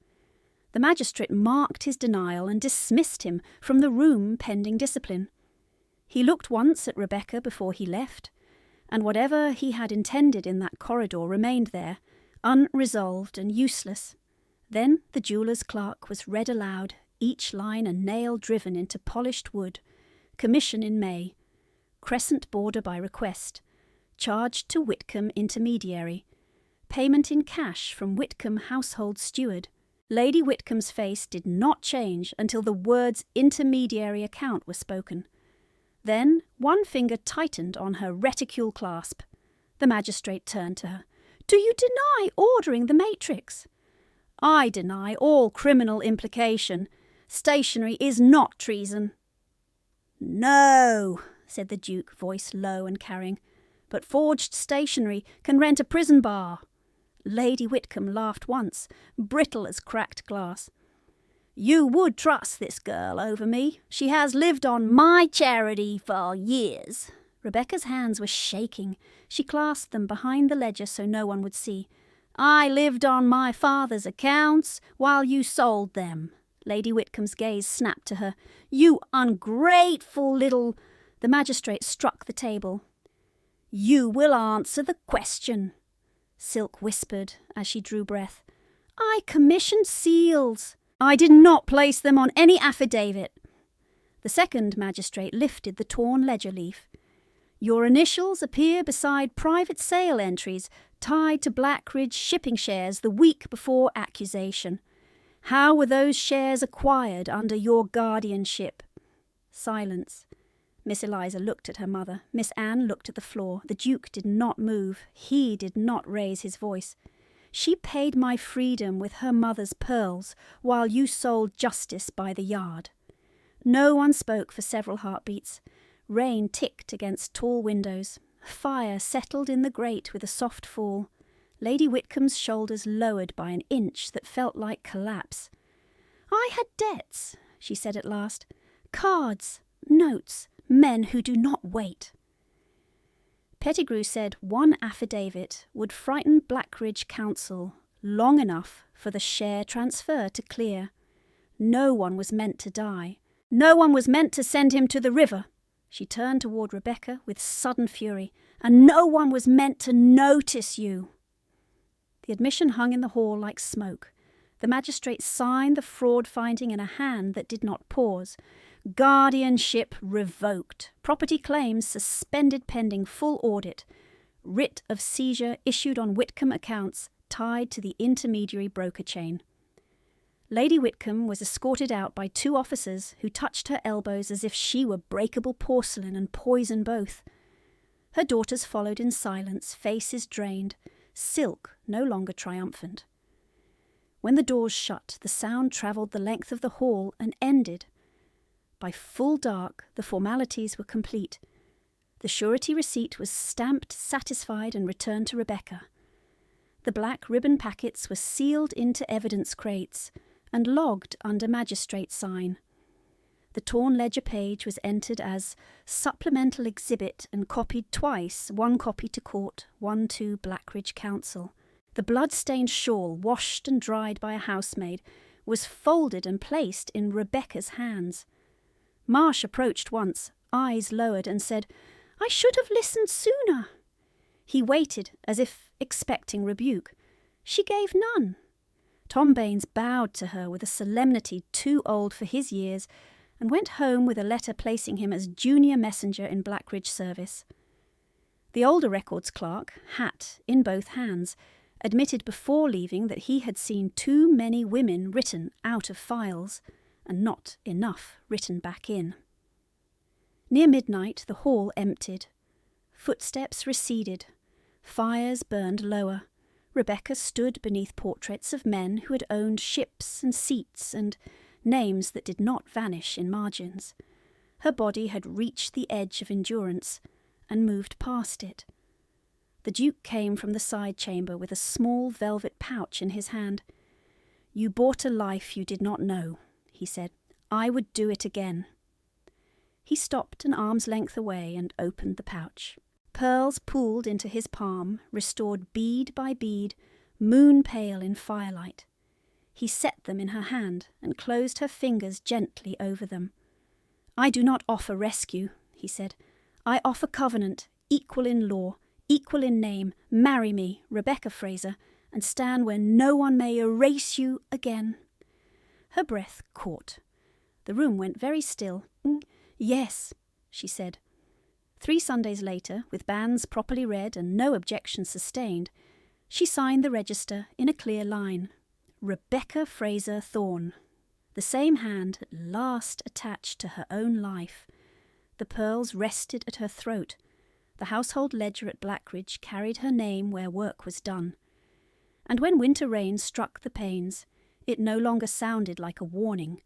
The magistrate marked his denial and dismissed him from the room pending discipline. He looked once at Rebecca before he left, and whatever he had intended in that corridor remained there, unresolved and useless. Then the jeweller's clerk was read aloud, each line a nail driven into polished wood. Commission in May. Crescent border by request. Charged to Whitcomb intermediary. Payment in cash from Whitcomb household steward. Lady Whitcomb's face did not change until the words intermediary account were spoken. Then one finger tightened on her reticule clasp. The magistrate turned to her. "Do you deny ordering the matrix?" "I deny all criminal implication. Stationery is not treason." "No," said the Duke, voice low and carrying, "but forged stationery can rent a prison bar." Lady Whitcomb laughed once, brittle as cracked glass. "You would trust this girl over me. She has lived on my charity for years." Rebecca's hands were shaking. She clasped them behind the ledger so no one would see. "I lived on my father's accounts while you sold them. Lady Whitcomb's gaze snapped to her. "You ungrateful little—" The magistrate struck the table. "You will answer the question," Silk whispered as she drew breath. "I commissioned seals. I did not place them on any affidavit." The second magistrate lifted the torn ledger leaf. "Your initials appear beside private sale entries tied to Blackridge shipping shares the week before accusation. How were those shares acquired under your guardianship?" Silence. Miss Eliza looked at her mother. Miss Anne looked at the floor. The Duke did not move. He did not raise his voice. "She paid my freedom with her mother's pearls, while you sold justice by the yard." No one spoke for several heartbeats. Rain ticked against tall windows. Fire settled in the grate with a soft fall. Lady Whitcomb's shoulders lowered by an inch that felt like collapse. "I had debts," she said at last. "Cards, notes, men who do not wait." Pettigrew said one affidavit would frighten Blackridge Council long enough for the share transfer to clear. No one was meant to die. No one was meant to send him to the river. She turned toward Rebecca with sudden fury. "And no one was meant to notice you." The admission hung in the hall like smoke. The magistrate signed the fraud finding in a hand that did not pause. Guardianship revoked. Property claims suspended pending full audit. Writ of seizure issued on Whitcomb accounts tied to the intermediary broker chain. Lady Whitcomb was escorted out by 2 officers who touched her elbows as if she were breakable porcelain and poison both. Her daughters followed in silence, faces drained, Silk no longer triumphant. When the doors shut, the sound travelled the length of the hall and ended. By full dark, the formalities were complete. The surety receipt was stamped, satisfied, and returned to Rebecca. The black ribbon packets were sealed into evidence crates and logged under magistrate sign. The torn ledger page was entered as supplemental exhibit and copied twice, 1 copy to court, 1 to Blackridge Council. The blood-stained shawl, washed and dried by a housemaid, was folded and placed in Rebecca's hands. Marsh approached once, eyes lowered, and said, "I should have listened sooner." He waited, as if expecting rebuke. She gave none. Tom Baines bowed to her with a solemnity too old for his years, and went home with a letter placing him as junior messenger in Blackridge service. The older records clerk, hat in both hands, admitted before leaving that he had seen too many women written out of files, and not enough written back in. Near midnight the hall emptied. Footsteps receded. Fires burned lower. Rebecca stood beneath portraits of men who had owned ships and seats and names that did not vanish in margins. Her body had reached the edge of endurance and moved past it. The Duke came from the side chamber with a small velvet pouch in his hand. "You bought a life you did not know," he said. "I would do it again." He stopped an arm's length away and opened the pouch. Pearls pooled into his palm, restored bead by bead, moon pale in firelight. He set them in her hand and closed her fingers gently over them. "I do not offer rescue," he said. "I offer covenant, equal in law, equal in name. Marry me, Rebecca Fraser, and stand where no one may erase you again." Her breath caught. The room went very still. "Yes," she said. 3 Sundays later, with banns properly read and no objection sustained, she signed the register in a clear line. Rebecca Fraser Thorne. The same hand at last attached to her own life. The pearls rested at her throat. The household ledger at Blackridge carried her name where work was done. And when winter rain struck the panes, it no longer sounded like a warning,